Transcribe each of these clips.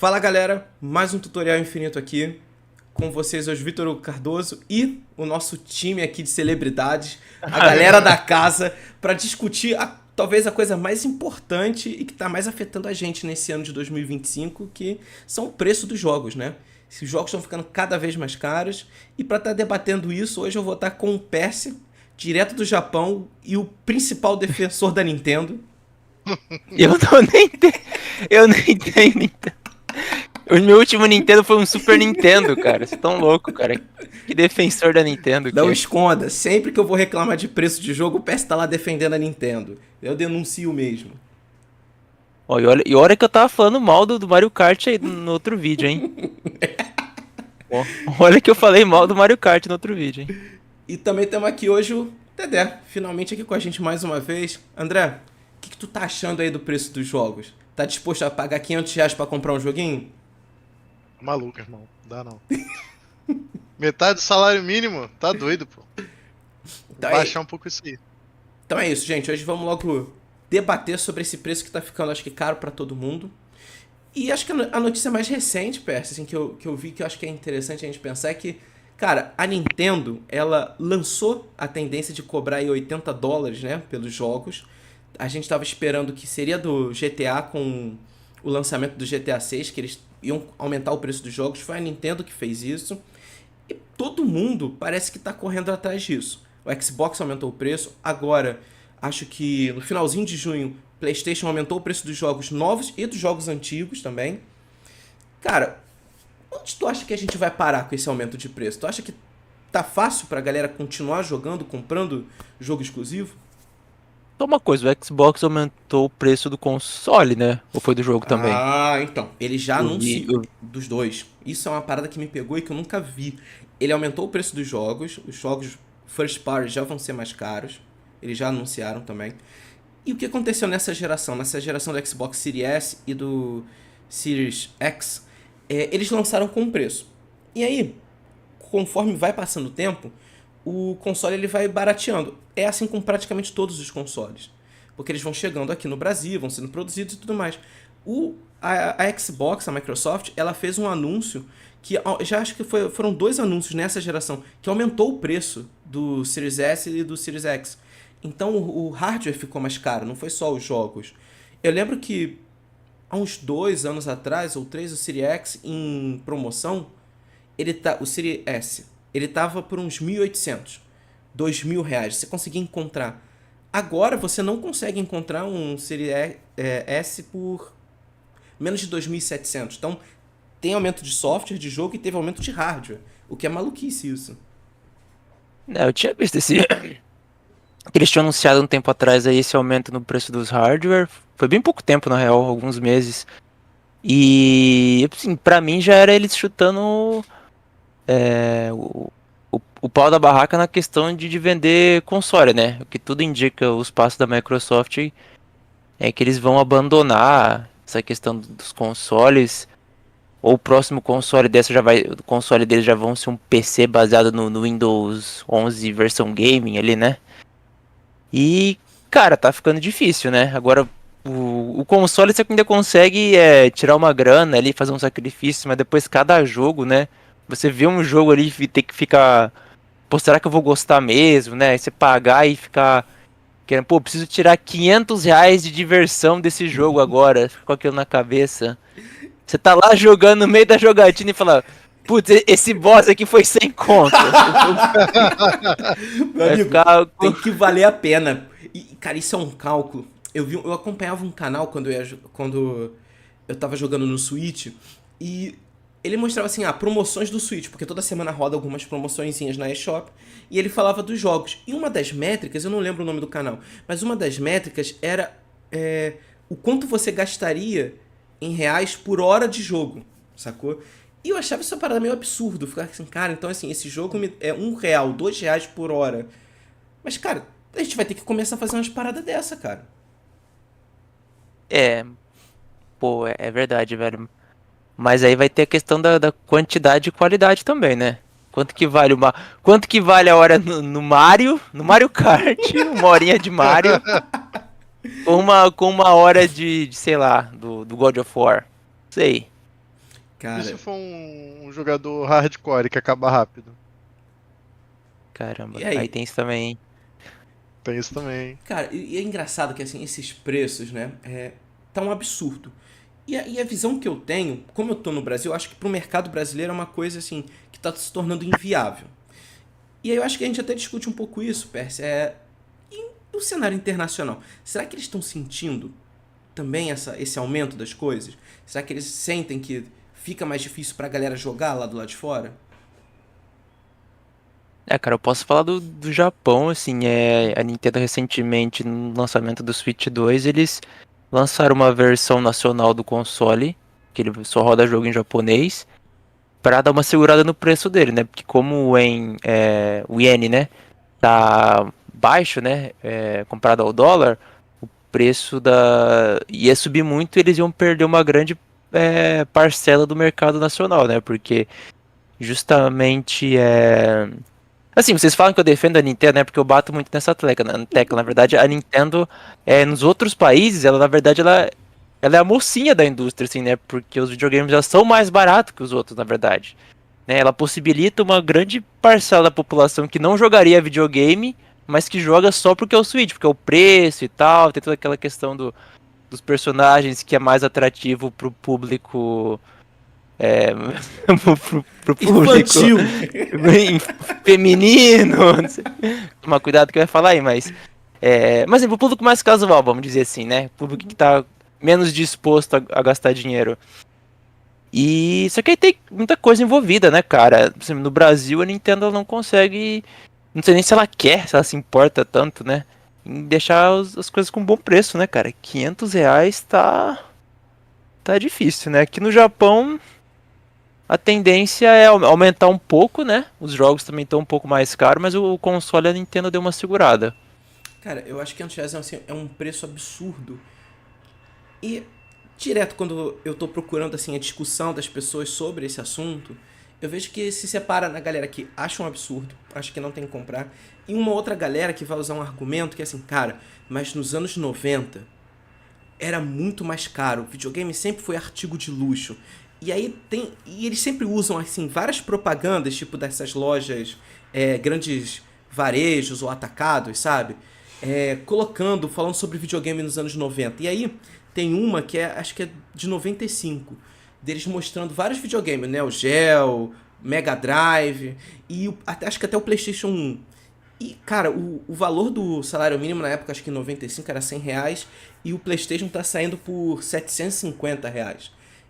Fala galera, mais um tutorial infinito aqui. Com vocês hoje, Vitor Hugo Cardoso e o nosso time aqui de celebridades, a galera da casa, para discutir talvez a coisa mais importante e que está mais afetando a gente nesse ano de 2025, que são o preço dos jogos, né? Os jogos estão ficando cada vez mais caros e para estar debatendo isso, hoje eu vou estar com o Percy, direto do Japão, e o principal defensor da Nintendo. Eu não nem tenho, eu nem tenho Nintendo. O meu último Nintendo foi um Super Nintendo, cara. Vocês tão louco, cara. Que defensor da Nintendo que Não é. esconda, sempre que eu vou reclamar de preço de jogo, o PS tá lá defendendo a Nintendo. Eu denuncio mesmo. Ó, e olha que eu tava falando mal do Mario Kart aí no outro vídeo, hein? Ó, olha que eu falei mal do Mario Kart no outro vídeo, hein? E também temos aqui hoje o Dedé, finalmente aqui com a gente mais uma vez. André, o que tu tá achando aí do preço dos jogos? Tá disposto a pagar R$ 500 pra comprar um joguinho? Maluco, irmão. Dá não. Metade do salário mínimo? Tá doido, pô. Vou Então baixar um pouco isso aí. Então é isso, gente. Hoje vamos logo debater sobre esse preço que tá ficando, acho que, caro pra todo mundo. E acho que a notícia mais recente, Percy, assim, que eu vi, que eu acho que é interessante a gente pensar, é que, cara, a Nintendo, ela lançou a tendência de cobrar aí US$ 80, né, pelos jogos. A gente tava esperando que seria do GTA com o lançamento do GTA 6, que eles iam aumentar o preço dos jogos. Foi a Nintendo que fez isso. E todo mundo parece que tá correndo atrás disso. O Xbox aumentou o preço. Agora, acho que no finalzinho de junho, PlayStation aumentou o preço dos jogos novos e dos jogos antigos também. Cara, onde tu acha que a gente vai parar com esse aumento de preço? Tu acha que tá fácil pra galera continuar jogando, comprando jogo exclusivo? Só uma coisa, o Xbox aumentou o preço do console, né? Ou foi do jogo também? Ah, então. Ele já Eu vi, anunciou eu- dos dois. Isso é uma parada que me pegou e que eu nunca vi. Ele aumentou o preço dos jogos. Os jogos first party já vão ser mais caros. Eles já anunciaram também. E o que aconteceu nessa geração? Nessa geração do Xbox Series S e do Series X, eles lançaram com um preço. E aí, conforme vai passando o tempo, o console ele vai barateando. É assim com praticamente todos os consoles. Porque eles vão chegando aqui no Brasil, vão sendo produzidos e tudo mais. A Xbox, a Microsoft, ela fez um anúncio que já acho que foram dois anúncios nessa geração que aumentou o preço do Series S e do Series X. Então o hardware ficou mais caro, não foi só os jogos. Eu lembro que há uns 2 anos atrás, ou três, o Series X em promoção, o Series S, ele tava por uns 1.800, R$ 2.000. Você conseguia encontrar. Agora você não consegue encontrar um Series S por menos de 2.700. Então tem aumento de software de jogo e teve aumento de hardware. O que é maluquice isso. eu tinha visto esse. Que eles tinham anunciado um tempo atrás aí esse aumento no preço dos hardware. Foi bem pouco tempo, na real, alguns meses. E, assim, pra mim já era eles chutando o pau da barraca na questão de vender console, né? O que tudo indica, os passos da Microsoft é que eles vão abandonar essa questão dos consoles. Ou o próximo console dessa já vai, o console deles já vão ser um PC baseado no Windows 11 versão gaming ali, né? E, cara, tá ficando difícil, né? Agora, o console você ainda consegue tirar uma grana ali, fazer um sacrifício, mas depois cada jogo, né? Você vê um jogo ali e ter que ficar. Pô, será que eu vou gostar mesmo, né? Aí você pagar e ficar querendo, pô, preciso tirar R$ 500 de diversão desse jogo agora. Fica com aquilo na cabeça. Você tá lá jogando no meio da jogatina e fala, putz, esse boss aqui foi sem conto. Meu Vai amigo, ficar. tem que valer a pena. E, cara, isso é um cálculo. Eu acompanhava um canal quando eu tava jogando no Switch e ele mostrava assim, promoções do Switch, porque toda semana roda algumas promoçõezinhas na eShop, e ele falava dos jogos. E uma das métricas, eu não lembro o nome do canal, mas uma das métricas era o quanto você gastaria em reais por hora de jogo, sacou? E eu achava isso uma parada meio absurdo. Ficar assim, cara, então assim, esse jogo é R$ 1, R$ 2 por hora. Mas, cara, a gente vai ter que começar a fazer umas paradas dessa, cara. É, pô, é verdade, velho. Mas aí vai ter a questão da quantidade e qualidade também, né? Quanto que vale a hora no Mario, no Mario Kart, uma horinha de Mario, com uma hora sei lá, do God of War. Sei. E Cara, se for um jogador hardcore que acaba rápido? Caramba, e aí aí? tem isso também, hein? Tem isso também. Cara, e é engraçado que assim, esses preços, né, tá um absurdo. E a visão que eu tenho, como eu tô no Brasil, eu acho que pro mercado brasileiro é uma coisa assim que tá se tornando inviável. E aí eu acho que a gente até discute um pouco isso, Percy, e no cenário internacional. Será que eles estão sentindo também esse aumento das coisas? Será que eles sentem que fica mais difícil pra galera jogar lá do lado de fora? É, cara, eu posso falar do Japão, assim, a Nintendo recentemente, no lançamento do Switch 2, eles lançaram uma versão nacional do console, que ele só roda jogo em japonês, pra dar uma segurada no preço dele, né? Porque como o iene, né, tá baixo, né, comparado ao dólar, o preço ia subir muito e eles iam perder uma grande parcela do mercado nacional, né? Porque justamente assim, vocês falam que eu defendo a Nintendo, né? Porque eu bato muito nessa tecla. Na verdade, a Nintendo, nos outros países, ela, na verdade, ela é a mocinha da indústria, assim, né? Porque os videogames já são mais baratos que os outros, na verdade. Né? Ela possibilita uma grande parcela da população que não jogaria videogame, mas que joga só porque é o Switch, porque é o preço e tal, tem toda aquela questão dos personagens que é mais atrativo pro público. É, pro público Infantil! bem feminino. Não sei. Tomar cuidado que eu ia falar aí, mas pro público mais casual, vamos dizer assim, né? Público que tá menos disposto a gastar dinheiro. E só que aí tem muita coisa envolvida, né, cara? Por exemplo, no Brasil a Nintendo ela não consegue. Não sei nem se ela quer, se ela se importa tanto, né? Em deixar as coisas com bom preço, né, cara? R$ 500 tá difícil, né? Aqui no Japão a tendência é aumentar um pouco, né? Os jogos também estão um pouco mais caros, mas o console a Nintendo deu uma segurada. Cara, eu acho que R$ 500 assim, é um preço absurdo. E direto quando eu tô procurando assim a discussão das pessoas sobre esse assunto, eu vejo que se separa na galera que acha um absurdo, acha que não tem que comprar, e uma outra galera que vai usar um argumento que é assim, cara, mas nos anos 90 era muito mais caro. O videogame sempre foi artigo de luxo. E aí tem. E eles sempre usam assim várias propagandas, tipo dessas lojas, grandes varejos ou atacados, sabe? Colocando, falando sobre videogame nos anos 90. E aí tem uma que acho que é de 95, deles mostrando vários videogames, Neo Geo, Mega Drive acho que até o PlayStation 1. E, cara, o valor do salário mínimo na época, acho que em 95 era R$ 100, e o PlayStation tá saindo por R$ 750.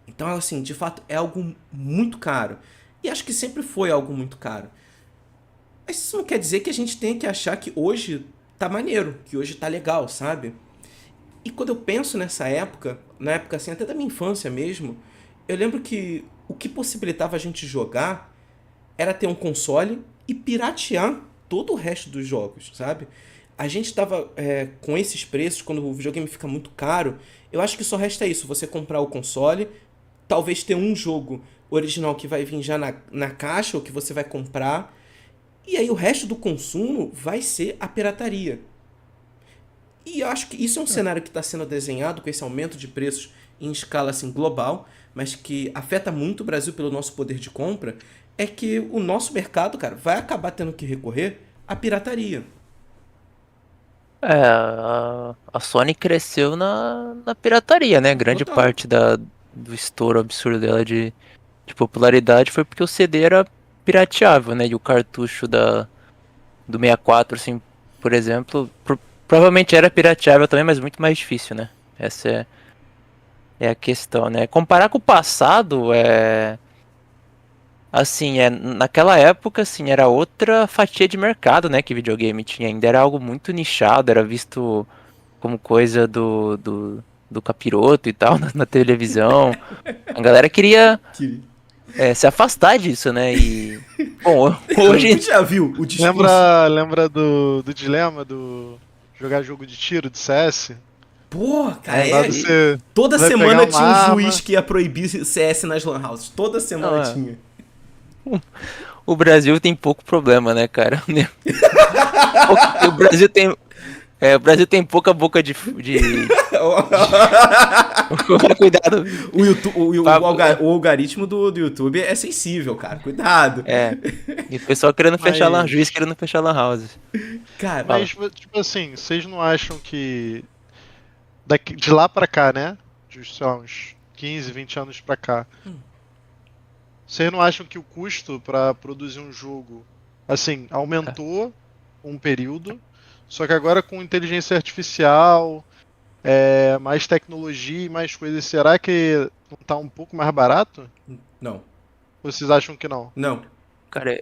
Então, assim, de fato, é algo muito caro. E acho que sempre foi algo muito caro. Mas isso não quer dizer que a gente tenha que achar que hoje tá maneiro, que hoje tá legal, sabe? E quando eu penso nessa época, na época assim, até da minha infância mesmo, eu lembro que o que possibilitava a gente jogar era ter um console e piratear todo o resto dos jogos, sabe? A gente tava com esses preços, quando o videogame fica muito caro, eu acho que só resta isso, você comprar o console, talvez ter um jogo original que vai vir já na caixa, ou que você vai comprar, e aí o resto do consumo vai ser a pirataria. E eu acho que isso é um cenário que está sendo desenhado com esse aumento de preços em escala assim, global, mas que afeta muito o Brasil pelo nosso poder de compra, é que o nosso mercado, cara, vai acabar tendo que recorrer à pirataria. A Sony cresceu na pirataria, né? Grande Total. parte do estouro absurdo dela de popularidade foi porque o CD era pirateável, né? E o cartucho do 64, assim, por exemplo, provavelmente era pirateável também, mas muito mais difícil, né? Essa é a questão, né? Comparar com o passado, assim, naquela época, assim, era outra fatia de mercado, né, que videogame tinha. Ainda era algo muito nichado, era visto como coisa do capiroto e tal, na televisão. A galera queria Que... se afastar disso, né? E, bom, Tu hoje. já viu o discurso? Lembra do dilema do jogar jogo de tiro de CS? Pô, cara, É, Um lado você toda vai pegar semana uma tinha um juiz arma. que ia proibir CS nas lan houses. Toda não, semana tinha. o Brasil tem pouco problema, né, cara? O Brasil tem O Brasil tem pouca boca de... Cuidado. O algoritmo do YouTube é sensível, cara. Cuidado. E o pessoal querendo fechar lan... Mas- Juiz querendo fechar lan house. Cara, Fala. Mas, tipo assim, vocês não acham que de lá pra cá, né? De, sei lá, uns 15, 20 anos pra cá. Vocês não acham que o custo pra produzir um jogo, assim, aumentou um período, só que agora com inteligência artificial, mais tecnologia e mais coisas, será que não tá um pouco mais barato? não. Ou vocês acham que não? Não. Cara,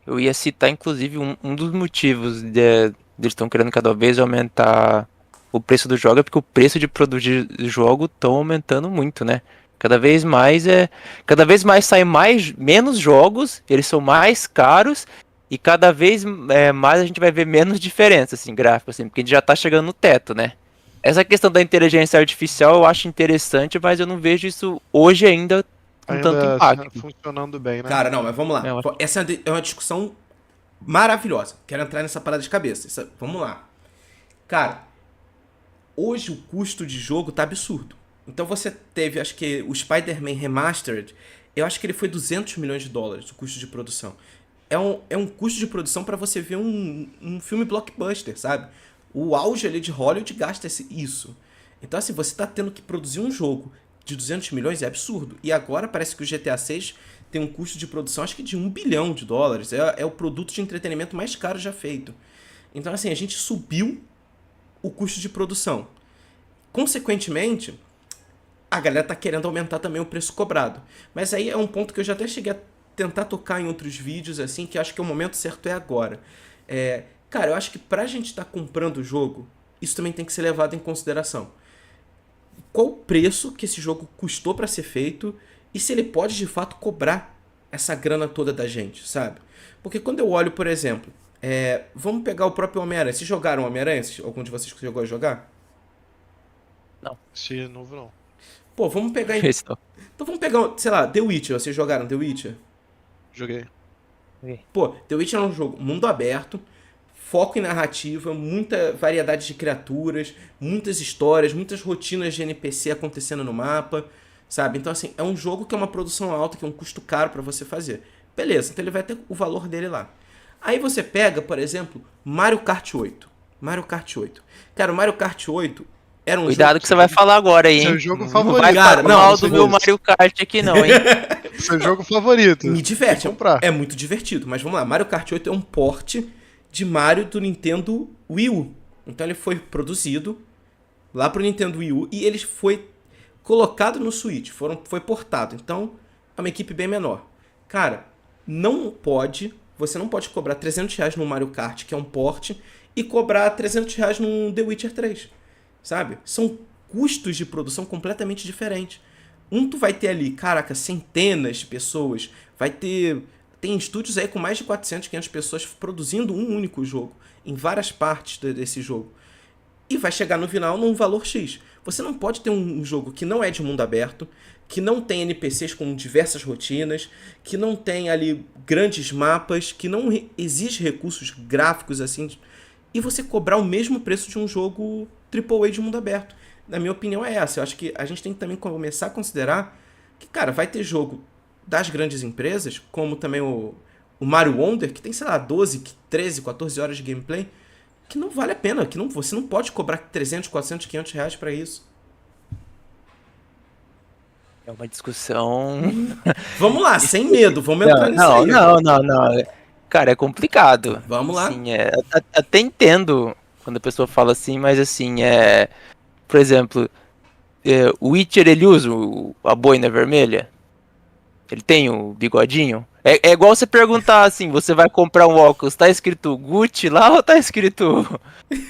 eu ia citar, inclusive, um dos motivos deles estão querendo cada vez aumentar o preço do jogo é porque o preço de produzir jogo estão aumentando muito, né? Cada vez mais saem menos jogos, eles são mais caros e cada vez mais a gente vai ver menos diferença, assim, gráfico, assim, porque a gente já tá chegando no teto, né? Essa questão da inteligência artificial eu acho interessante, mas eu não vejo isso hoje ainda com tanto Ainda impacto. funcionando bem, né? Cara, não, mas vamos lá. É, eu Essa é uma discussão maravilhosa. Quero entrar nessa parada de cabeça. Vamos lá. Cara, hoje o custo de jogo tá absurdo. Então você teve, acho que o Spider-Man Remastered, eu acho que ele foi 200 milhões de dólares, o custo de produção. É um custo de produção pra você ver um filme blockbuster, sabe? O auge ali de Hollywood gasta isso. Então assim, você tá tendo que produzir um jogo de 200 milhões é absurdo. E agora parece que o GTA 6 tem um custo de produção acho que de 1 bilhão de dólares. É o produto de entretenimento mais caro já feito. Então assim, a gente subiu o custo de produção. Consequentemente, a galera tá querendo aumentar também o preço cobrado. Mas aí é um ponto que eu já até cheguei a tentar tocar em outros vídeos, assim, que eu acho que o momento certo é agora. Cara, eu acho que pra gente estar comprando o jogo, isso também tem que ser levado em consideração. Qual o preço que esse jogo custou pra ser feito e se ele pode, de fato, cobrar essa grana toda da gente, sabe? Porque quando eu olho, por exemplo, vamos pegar o próprio Homem-Aranha. Vocês jogaram Homem-Aranha? Algum de vocês chegou a jogar? Esse novo não. Pô, vamos pegar... Esse não. Então vamos pegar, sei lá, The Witcher. Vocês jogaram The Witcher? Joguei. Pô, The Witcher é um jogo mundo aberto, foco em narrativa, muita variedade de criaturas, muitas histórias, muitas rotinas de NPC acontecendo no mapa, sabe? Então, assim, é um jogo que é uma produção alta, que é um custo caro pra você fazer. Beleza, então ele vai ter o valor dele lá. Aí você pega, por exemplo, Mario Kart 8. Mario Kart 8. Cara, o Mario Kart 8 era um Cuidado jogo... que você vai falar agora aí, Seu hein? jogo Não favorito. vai Cara, falar não, mal seu do meu jogo. Mario Kart aqui não, hein? Seu jogo favorito. Me diverte, Tem que comprar. é muito divertido. Mas vamos lá, Mario Kart 8 é um porte de Mario do Nintendo Wii U. Então ele foi produzido lá pro Nintendo Wii U e ele foi colocado no Switch, foi portado. Então é uma equipe bem menor. Cara, você não pode cobrar R$300 no Mario Kart, que é um porte, e cobrar R$300 no The Witcher 3, sabe? São custos de produção completamente diferentes. Tu vai ter ali, caraca, centenas de pessoas, tem estúdios aí com mais de 400, 500 pessoas produzindo um único jogo, em várias partes desse jogo. E vai chegar no final num valor X. Você não pode ter um jogo que não é de mundo aberto, que não tem NPCs com diversas rotinas, que não tem ali grandes mapas, que não exige recursos gráficos assim, e você cobrar o mesmo preço de um jogo AAA de mundo aberto. Na minha opinião é essa. Eu acho que a gente tem que também começar a considerar que, cara, vai ter jogo das grandes empresas, como também o Mario Wonder, que tem, sei lá, 12, 13, 14 horas de gameplay, que não vale a pena, que você não pode cobrar 300, 400, 500 reais pra isso. É uma discussão... Vamos lá, sem medo, vamos entrar nisso aí. Não. Cara, é complicado. Vamos lá. Assim, até entendo quando a pessoa fala assim, mas assim, por exemplo, o Witcher, ele usa a boina vermelha? Ele tem o bigodinho? É igual você perguntar assim, você vai comprar um óculos, tá escrito Gucci lá ou tá escrito...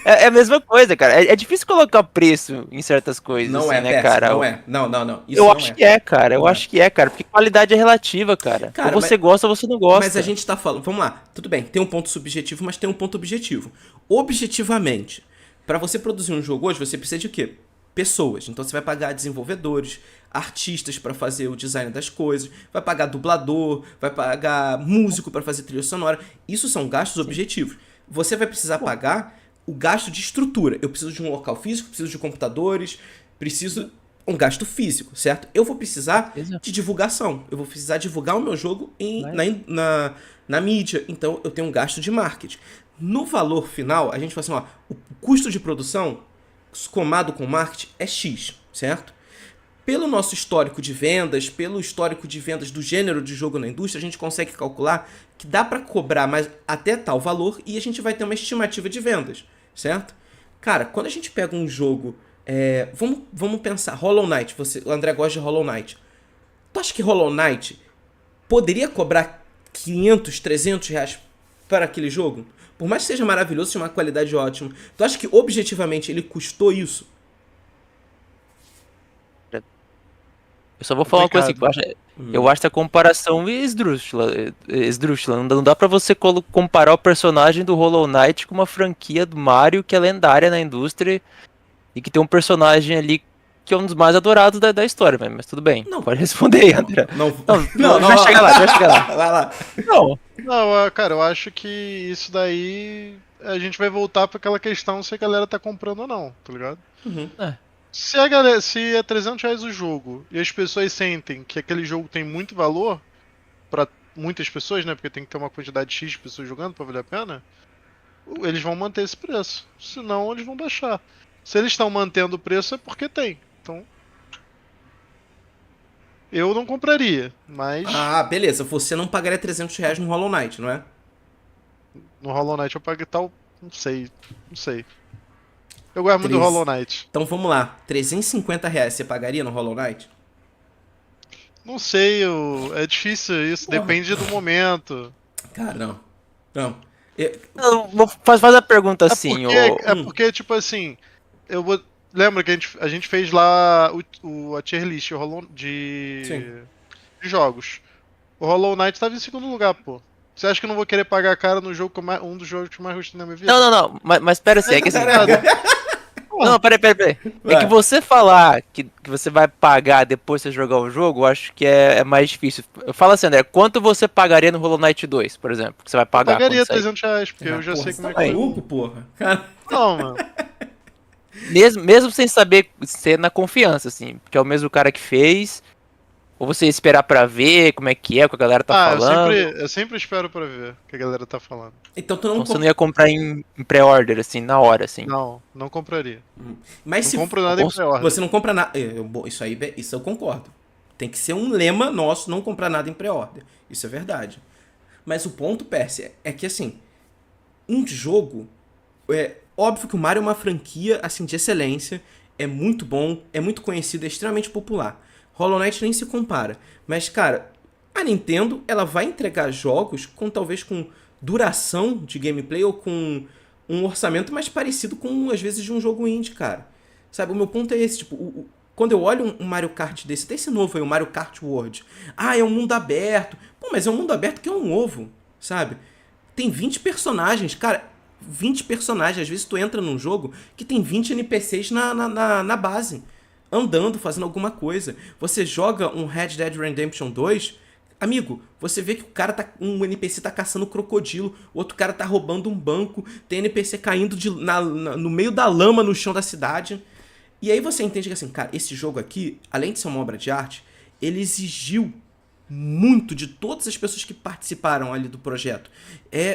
É a mesma coisa, cara. É difícil colocar preço em certas coisas, Não assim, é, né, Pets, cara? não é. Não. Isso Eu não acho que é, cara. Eu Não é. acho que é, cara. Porque qualidade é relativa, cara. Cara, Ou você gosta ou você não gosta. Mas a gente tá falando... Vamos lá, tudo bem, tem um ponto subjetivo, mas tem um ponto objetivo. Objetivamente, pra você produzir um jogo hoje, você precisa de quê? Pessoas. Então você vai pagar desenvolvedores, artistas pra fazer o design das coisas, vai pagar dublador, vai pagar músico pra fazer trilha sonora. Isso são gastos objetivos. Você vai precisar pagar o gasto de estrutura. Eu preciso de um local físico, preciso de computadores, preciso um gasto físico, certo? Eu vou precisar Exato. de divulgação. Eu vou precisar divulgar o meu jogo na mídia. Então, eu tenho um gasto de marketing. No valor final, a gente fala assim, ó, o custo de produção, somado com marketing, é X, certo? Pelo nosso histórico de vendas, pelo histórico de vendas do gênero de jogo na indústria, a gente consegue calcular que dá para cobrar mais até tal valor e a gente vai ter uma estimativa de vendas, certo? Cara, quando a gente pega um jogo... vamos pensar, Hollow Knight, o André gosta de Hollow Knight. Tu acha que Hollow Knight poderia cobrar 500, 300 reais para aquele jogo? Por mais que seja maravilhoso, seja uma qualidade ótima, tu acha que objetivamente ele custou isso? Eu só vou falar uma coisa assim, eu acho a comparação esdrúxula. Não dá pra você comparar o personagem do Hollow Knight com uma franquia do Mario que é lendária na indústria e que tem um personagem ali que é um dos mais adorados da história, mas tudo bem. Não. Pode responder aí, André. Não, vai chegar lá, vai chegar lá. Vai lá. Não. Não, cara, eu acho que isso daí a gente vai voltar pra aquela questão se a galera tá comprando ou não, tá ligado? É. Se é 300 reais o jogo e as pessoas sentem que aquele jogo tem muito valor pra muitas pessoas, né? Porque tem que ter uma quantidade X de pessoas jogando pra valer a pena, eles vão manter esse preço. Senão, eles vão baixar. Se eles estão mantendo o preço é porque tem. Então, eu não compraria, mas Ah, beleza. Você não pagaria 300 reais no Hollow Knight, não é? no Hollow Knight eu paguei tal. Não sei. Eu gosto muito do Hollow Knight. Então vamos lá. 350 reais você pagaria no Hollow Knight? Não sei, é difícil isso, Porra. depende do momento. Cara, não. Não. Faz a pergunta assim, É porque, tipo assim, lembra que a gente fez lá a tier list de jogos. O Hollow Knight tava em segundo lugar, pô. Você acha que eu não vou querer pagar caro no jogo um dos jogos que mais gostei na minha vida? Não, mas pera assim, é que assim... Não, peraí. Vai. É que você falar que você vai pagar depois de você jogar o jogo, eu acho que é mais difícil. Fala assim, André, quanto você pagaria no Hollow Knight 2, por exemplo? Que você vai pagar? Eu pagaria quando sair? 300 reais, porque eu já sei como é que tá foi. maluco, porra. Cara. Não, mano. Mesmo sem saber ser na confiança, assim, porque é o mesmo cara que fez, ou você esperar pra ver como é que é, o que a galera tá falando. Eu sempre espero pra ver o que a galera tá falando. Então tu não Então você não ia comprar em pré-order, assim, na hora, assim. Não compraria. Mas Não se compro nada em pré-order. você não compra nada. Isso eu concordo. Tem que ser um lema nosso não comprar nada em pré-order. Isso é verdade. Mas o ponto, Percy, é que assim, um jogo. É óbvio que o Mario é uma franquia assim, de excelência. É muito bom, é muito conhecido, é extremamente popular. Hollow Knight nem se compara. Mas, cara, a Nintendo ela vai entregar jogos talvez com duração de gameplay ou com um orçamento mais parecido com, às vezes, de um jogo indie, cara. Sabe, o meu ponto é esse, tipo, quando eu olho um Mario Kart desse, até esse novo aí, o Mario Kart World, é um mundo aberto. Pô, mas é um mundo aberto que é um ovo, sabe? Tem 20 personagens, cara, 20 personagens. Às vezes tu entra num jogo que tem 20 NPCs na base, andando, fazendo alguma coisa. Você joga um Red Dead Redemption 2... Amigo, você vê que um NPC tá caçando crocodilo, o outro cara tá roubando um banco, tem NPC caindo no meio da lama no chão da cidade. E aí você entende que assim, cara, esse jogo aqui, além de ser uma obra de arte, ele exigiu muito de todas as pessoas que participaram ali do projeto.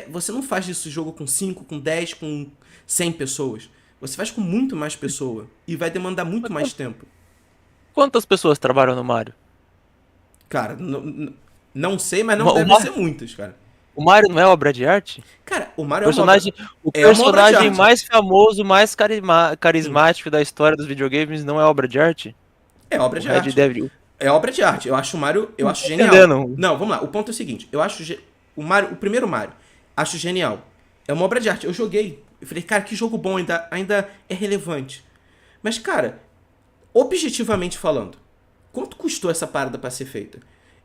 Você não faz esse jogo com 5, com 10, com 100 pessoas. Você faz com muito mais pessoa e vai demandar muito mais tempo. Quantas pessoas trabalham no Mario? Cara, não sei, mas não deve ser muitas, cara. O Mario não é obra de arte? Cara, o Mario O personagem mais famoso, mais carismático da história dos videogames não é obra de arte? É obra de arte. É obra de arte. Eu acho o Mario, genial. Entendendo. Não, vamos lá. O ponto é o seguinte. Eu acho o primeiro Mario, acho genial. É uma obra de arte. Eu joguei. Eu falei, cara, que jogo bom, ainda é relevante. Mas, cara, objetivamente falando, quanto custou essa parada pra ser feita?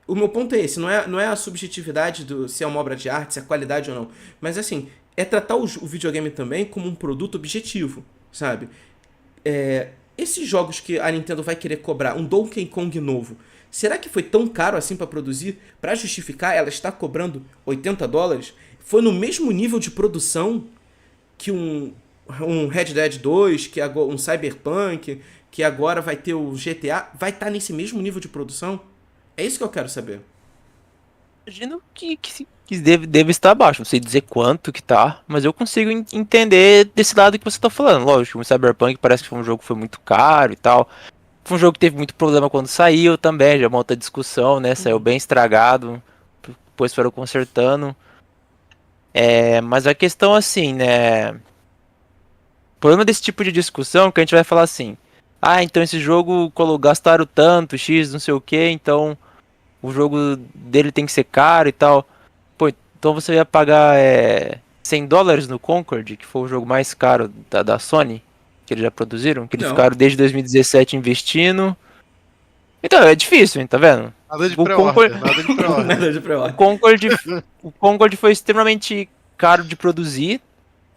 O meu ponto é esse, não é a subjetividade se é uma obra de arte, se é qualidade ou não. Mas assim, é tratar o videogame também como um produto objetivo, sabe? Esses jogos que a Nintendo vai querer cobrar, um Donkey Kong novo, será que foi tão caro assim pra produzir? Pra justificar, ela está cobrando $80? Foi no mesmo nível de produção que um um Red Dead 2, que agora, um Cyberpunk, que agora vai ter o GTA, vai estar nesse mesmo nível de produção? É isso que eu quero saber. Imagino que deve estar abaixo. Não sei dizer quanto que tá, mas eu consigo entender desse lado que você tá falando. Lógico, o Cyberpunk parece que foi um jogo que foi muito caro e tal. Foi um jogo que teve muito problema quando saiu também, já é uma outra discussão, né? Saiu bem estragado, depois foram consertando. Mas a questão assim, né? O problema desse tipo de discussão é que a gente vai falar assim: ah, então esse jogo gastaram tanto, X, não sei o que, então o jogo dele tem que ser caro e tal. Pô, então você ia pagar $100 no Concord, que foi o jogo mais caro da Sony, que eles já produziram, que eles Não. ficaram desde 2017 investindo. Então, é difícil, hein, tá vendo? Nada de O Concord, pré-order, nada de pré-order. Nada de o pré-ordem. Concord, o Concord foi extremamente caro de produzir.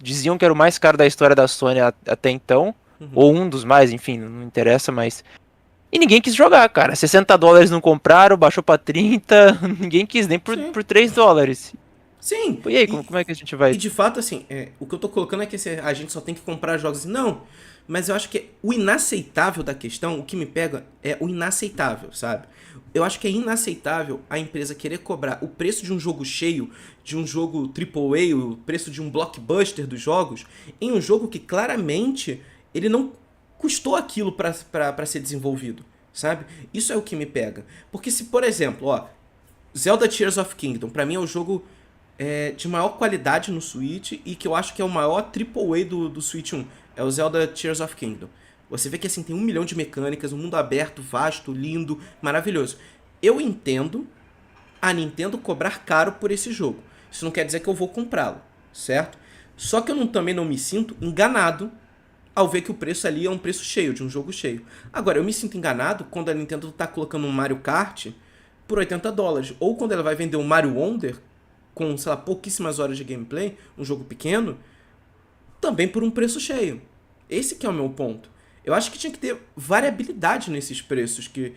Diziam que era o mais caro da história da Sony até então. Ou um dos mais, enfim, não interessa, mas. E ninguém quis jogar, cara. $60 não compraram, baixou pra 30. Ninguém quis, nem Sim. por $3. Sim. E aí, como é que a gente vai. E de fato, assim, o que eu tô colocando é que a gente só tem que comprar jogos. Não, mas eu acho que o inaceitável da questão, o que me pega é o inaceitável, sabe? Eu acho que é inaceitável a empresa querer cobrar o preço de um jogo cheio, de um jogo AAA, o preço de um blockbuster dos jogos, em um jogo que claramente ele não custou aquilo pra ser desenvolvido, sabe? Isso é o que me pega. Porque se, por exemplo, ó, Zelda Tears of Kingdom, pra mim é o jogo de maior qualidade no Switch e que eu acho que é o maior AAA do Switch 1. É o Zelda Tears of Kingdom. Você vê que assim tem 1 milhão de mecânicas, um mundo aberto, vasto, lindo, maravilhoso. Eu entendo a Nintendo cobrar caro por esse jogo. Isso não quer dizer que eu vou comprá-lo, certo? Só que eu também não me sinto enganado ao ver que o preço ali é um preço cheio, de um jogo cheio. Agora, eu me sinto enganado quando a Nintendo tá colocando um Mario Kart por $80. Ou quando ela vai vender um Mario Wonder com, sei lá, pouquíssimas horas de gameplay, um jogo pequeno, também por um preço cheio. Esse que é o meu ponto. Eu acho que tinha que ter variabilidade nesses preços, que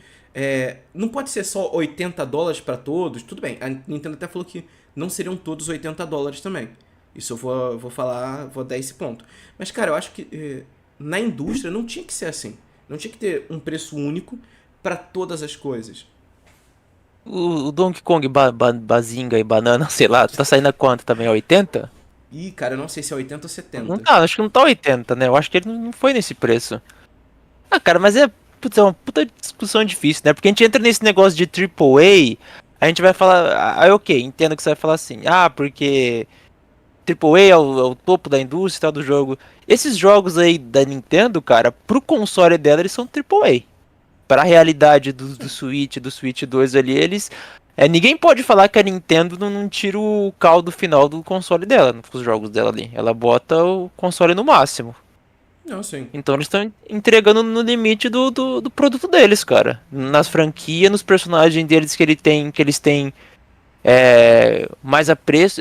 não pode ser só $80 para todos. Tudo bem, a Nintendo até falou que não seriam todos $80 também. Isso eu vou falar, vou dar esse ponto. Mas, cara, eu acho que na indústria não tinha que ser assim. Não tinha que ter um preço único para todas as coisas. O Donkey Kong Bazinga e Banana, sei lá, tá saindo a quanto também? A 80? Ih, cara, eu não sei se é 80 ou Não 70. tá, acho que não tá 80, né? Eu acho que ele não foi nesse preço. Ah, cara, mas putz, é uma puta discussão difícil, né? Porque a gente entra nesse negócio de AAA, a gente vai falar. Ah, ok, entendo que você vai falar assim. Ah, porque AAA é o topo da indústria e tal do jogo. Esses jogos aí da Nintendo, cara, pro console dela, eles são AAA. Pra realidade do Switch, do Switch 2 ali, eles. Ninguém pode falar que a Nintendo não tira o caldo final do console dela, nos jogos dela ali. Ela bota o console no máximo. Não, sim. Então eles estão entregando no limite do produto deles, cara. Nas franquias, nos personagens deles que eles têm mais apreço,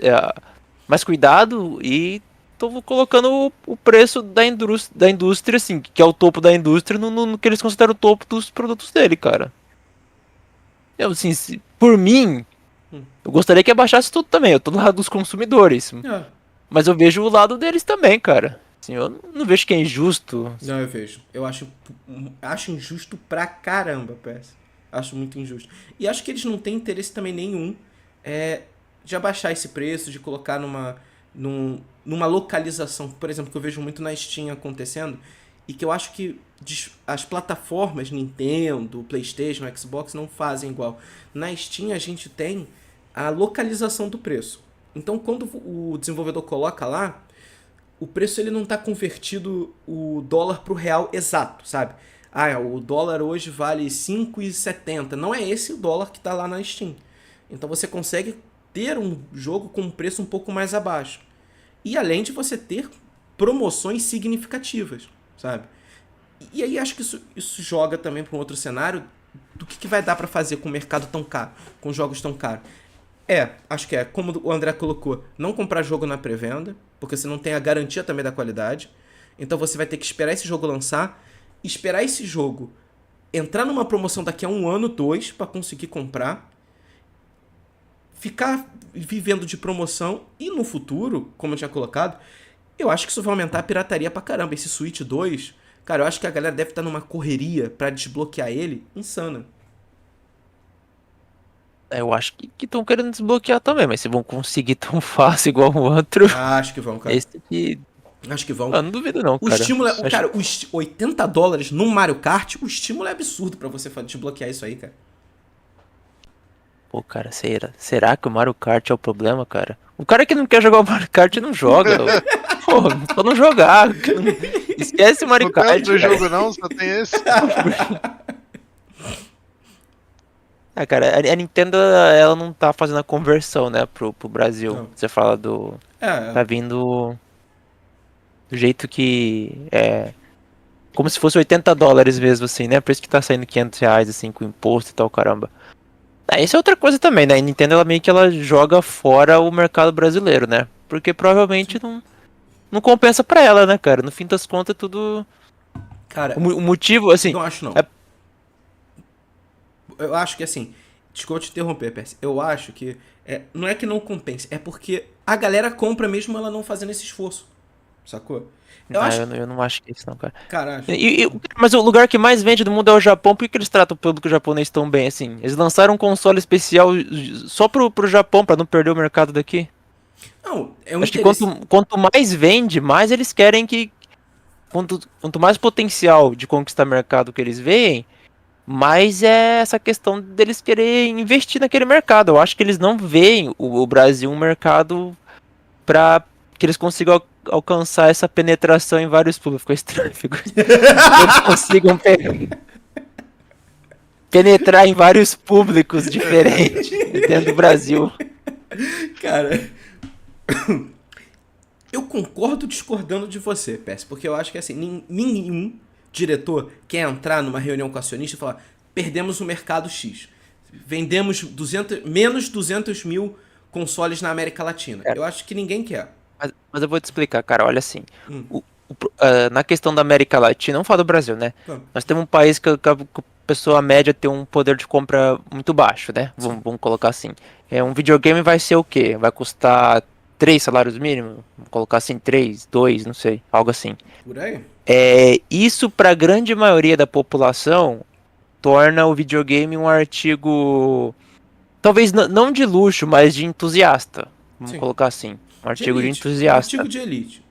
mais cuidado e tô colocando o preço da indústria, assim, que é o topo da indústria, no que eles consideram o topo dos produtos dele, cara. Eu, assim, por mim, eu gostaria que abaixasse tudo também. Eu tô do lado dos consumidores. É. Mas eu vejo o lado deles também, cara. Assim, eu não vejo que é injusto. Não, eu vejo. Eu acho injusto pra caramba, PS. Acho muito injusto. E acho que eles não têm interesse também nenhum de abaixar esse preço, de colocar numa localização, por exemplo, que eu vejo muito na Steam acontecendo, e que eu acho que as plataformas Nintendo, PlayStation, Xbox não fazem igual. Na Steam a gente tem a localização do preço. Então quando o desenvolvedor coloca lá, o preço ele não está convertido o dólar para o real exato, sabe? Ah, o dólar hoje vale 5,70. Não é esse o dólar que está lá na Steam. Então você consegue ter um jogo com um preço um pouco mais abaixo. E além de você ter promoções significativas, sabe? E aí acho que isso joga também para um outro cenário do que vai dar para fazer com o mercado tão caro, com jogos tão caros. Acho que como o André colocou, não comprar jogo na pré-venda, porque você não tem a garantia também da qualidade. Então você vai ter que esperar esse jogo lançar, esperar esse jogo entrar numa promoção daqui a 1 ano, 2, para conseguir comprar, ficar vivendo de promoção e no futuro, como eu tinha colocado, Eu acho que isso vai aumentar a pirataria pra caramba. Esse Switch 2, cara, eu acho que a galera deve estar numa correria pra desbloquear ele insana. Eu acho que estão querendo desbloquear também, mas se vão conseguir tão fácil igual o outro, Acho que vão, cara. esse aqui. Acho que vão. Eu não duvido não, O cara. estímulo é. Acho- Cara, os $80 no Mario Kart, o estímulo é absurdo pra você desbloquear isso aí, cara. Pô, cara, será que o Mario Kart é o problema, cara? O cara que não quer jogar o Mario Kart não joga. Pô, só não jogar. Esquece o Mario Não tem Kart, outro cara. jogo não, só tem esse. Ah, cara, a Nintendo, ela não tá fazendo a conversão, né, pro Brasil. Não. Você fala do... Tá É, vindo do jeito que... Como se fosse $80 mesmo, assim, né? Por isso que tá saindo R$ 500, assim, com imposto e tal, caramba. Isso é outra coisa também, né? A Nintendo, ela meio que ela joga fora o mercado brasileiro, né? Porque provavelmente não compensa pra ela, né, cara? No fim das contas, é tudo... O, cara, o motivo, assim... não acho não. é- Eu acho que assim, desculpa te interromper, Percy. Eu acho que não é que não compense, é porque a galera compra mesmo ela não fazendo esse esforço. Sacou? Eu acho. eu não acho que é isso, não, cara. Cara, acho. Mas o lugar que mais vende do mundo é o Japão, por que eles tratam o público japonês tão bem assim? Eles lançaram um console especial só pro Japão, pra não perder o mercado daqui. Não, é um Acho que interesse. quanto mais vende, mais eles querem que. Quanto mais potencial de conquistar mercado que eles veem, mais é essa questão deles querer investir naquele mercado. Eu acho que eles não veem o Brasil um mercado pra que eles consigam alcançar essa penetração em vários públicos. Ficou estranho. Eles consigam penetrar em vários públicos diferentes dentro do Brasil. Cara, eu concordo discordando de você, Percy, porque eu acho que assim, nenhum diretor quer entrar numa reunião com acionista e falar: perdemos o mercado X. Vendemos menos 200 mil consoles na América Latina. Eu acho que ninguém quer. Mas eu vou te explicar, cara. Olha assim. Hum. Na questão da América Latina, vamos falar do Brasil, né? Tá. Nós temos um país que a pessoa média tem um poder de compra muito baixo, né? Vamos colocar assim. Um videogame vai ser o quê? Vai custar 3 salários mínimos? Vamos colocar assim, 3, 2, não sei. Algo assim. Por aí? Isso para a grande maioria da população torna o videogame um artigo, talvez não de luxo, mas de entusiasta. Vamos Sim. colocar assim. Um artigo de elite. entusiasta. Artigo de elite.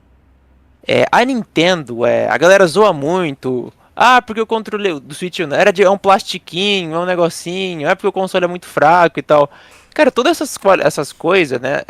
A Nintendo, a galera zoa muito. Ah, porque o controle do Switch é um plastiquinho, é um negocinho. É porque o console é muito fraco e tal. Cara, todas essas coisas, né?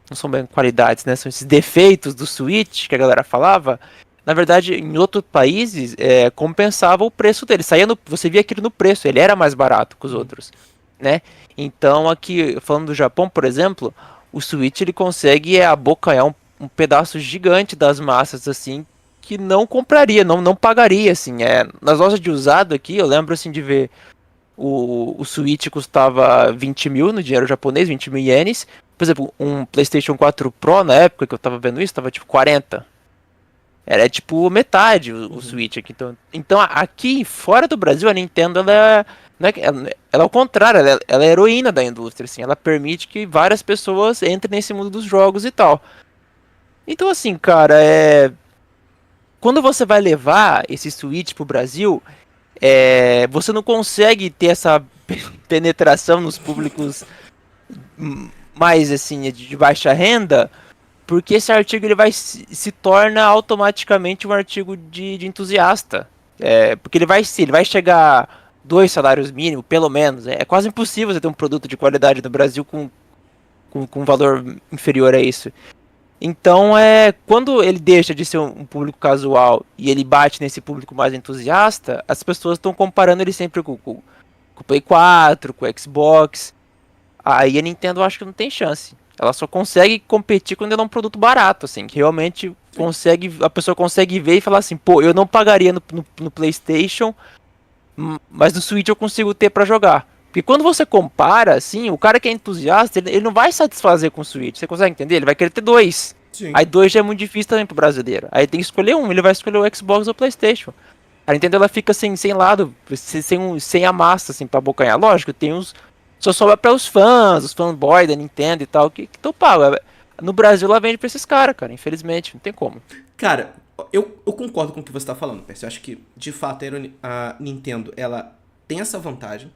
Não são bem qualidades, né? São esses defeitos do Switch que a galera falava. Na verdade, em outros países, compensava o preço dele. Você via aquilo no preço, ele era mais barato que os outros, né? Então, aqui, falando do Japão, por exemplo, o Switch ele consegue abocanhar um pedaço gigante das massas, assim, que não compraria, não pagaria, assim. Nas lojas de usado aqui, eu lembro, assim, de ver o Switch custava 20 mil no dinheiro japonês, 20 mil ienes. Por exemplo, um PlayStation 4 Pro, na época que eu tava vendo isso, tava tipo 40. Era tipo metade o Switch aqui. Então, aqui fora do Brasil, a Nintendo, ela é o contrário, ela é heroína da indústria, assim. Ela permite que várias pessoas entrem nesse mundo dos jogos e tal. Então, assim, cara, quando você vai levar esse Switch pro Brasil, você não consegue ter essa penetração nos públicos mais, assim, de baixa renda, porque esse artigo ele se torna automaticamente um artigo de entusiasta. Porque ele vai chegar a 2 salários mínimos, pelo menos. É quase impossível você ter um produto de qualidade no Brasil com um valor inferior a isso. Então, quando ele deixa de ser um público casual e ele bate nesse público mais entusiasta, as pessoas estão comparando ele sempre com o Play 4, com o Xbox. Aí a Nintendo eu acho que não tem chance. Ela só consegue competir quando ela é um produto barato, assim, que realmente a pessoa consegue ver e falar assim, pô, eu não pagaria no PlayStation, mas no Switch eu consigo ter pra jogar. Porque quando você compara, assim, o cara que é entusiasta, ele não vai satisfazer com o Switch. Você consegue entender? Ele vai querer ter 2. Sim. Aí 2 já é muito difícil também pro brasileiro. Aí tem que escolher um, ele vai escolher o Xbox ou o PlayStation. A Nintendo ela fica sem lado, sem a massa, assim, pra abocanhar. Lógico, tem uns. Só sobra para os fãs, os fanboys da Nintendo e tal, que estão pagos. No Brasil, ela vende pra esses caras, cara. Infelizmente, não tem como. Cara, eu concordo com o que você tá falando, Percy. Eu acho que, de fato, a Nintendo, ela tem essa vantagem.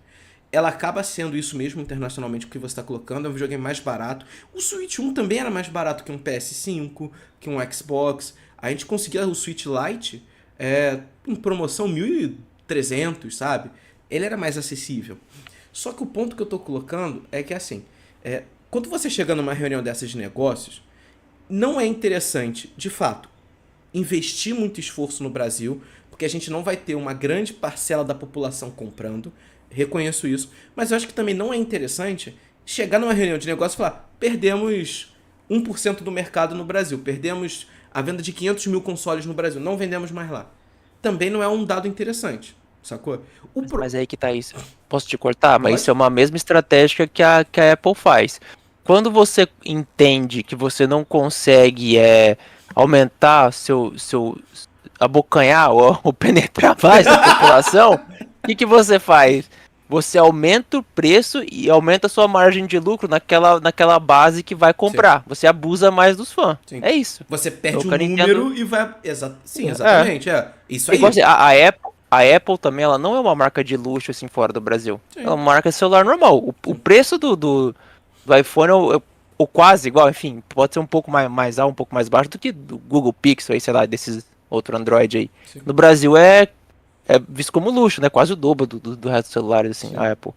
Ela acaba sendo isso mesmo internacionalmente, o que você tá colocando. É um videogame mais barato. O Switch 1 também era mais barato que um PS5, que um Xbox. A gente conseguia o Switch Lite em promoção 1.300, sabe? Ele era mais acessível. Só que o ponto que eu tô colocando é que, assim, quando você chega numa reunião dessas de negócios, não é interessante, de fato, investir muito esforço no Brasil, porque a gente não vai ter uma grande parcela da população comprando, reconheço isso, mas eu acho que também não é interessante chegar numa reunião de negócio e falar: perdemos 1% do mercado no Brasil, perdemos a venda de 500 mil consoles no Brasil, não vendemos mais lá. Também não é um dado interessante, sacou? Mas aí que tá isso. Posso te cortar? Mas Pode. isso é uma mesma estratégia que a Apple faz. Quando você entende que você não consegue aumentar abocanhar ou penetrar mais na população, o que você faz? Você aumenta o preço e aumenta a sua margem de lucro naquela base que vai comprar. Você abusa mais dos fãs. Sim. É isso. Você perde Então, um número e vai... Sim, exatamente. Isso aí. Igual assim, a Apple também, ela não é uma marca de luxo assim fora do Brasil. Sim. Ela é uma marca de celular normal. O preço do iPhone ou quase igual, enfim, pode ser um pouco mais alto, um pouco mais baixo do que do Google Pixel aí, sei lá, desses outro Android aí. Sim. No Brasil é visto como luxo, né? Quase o dobro do resto dos celulares, assim, Sim. a Apple.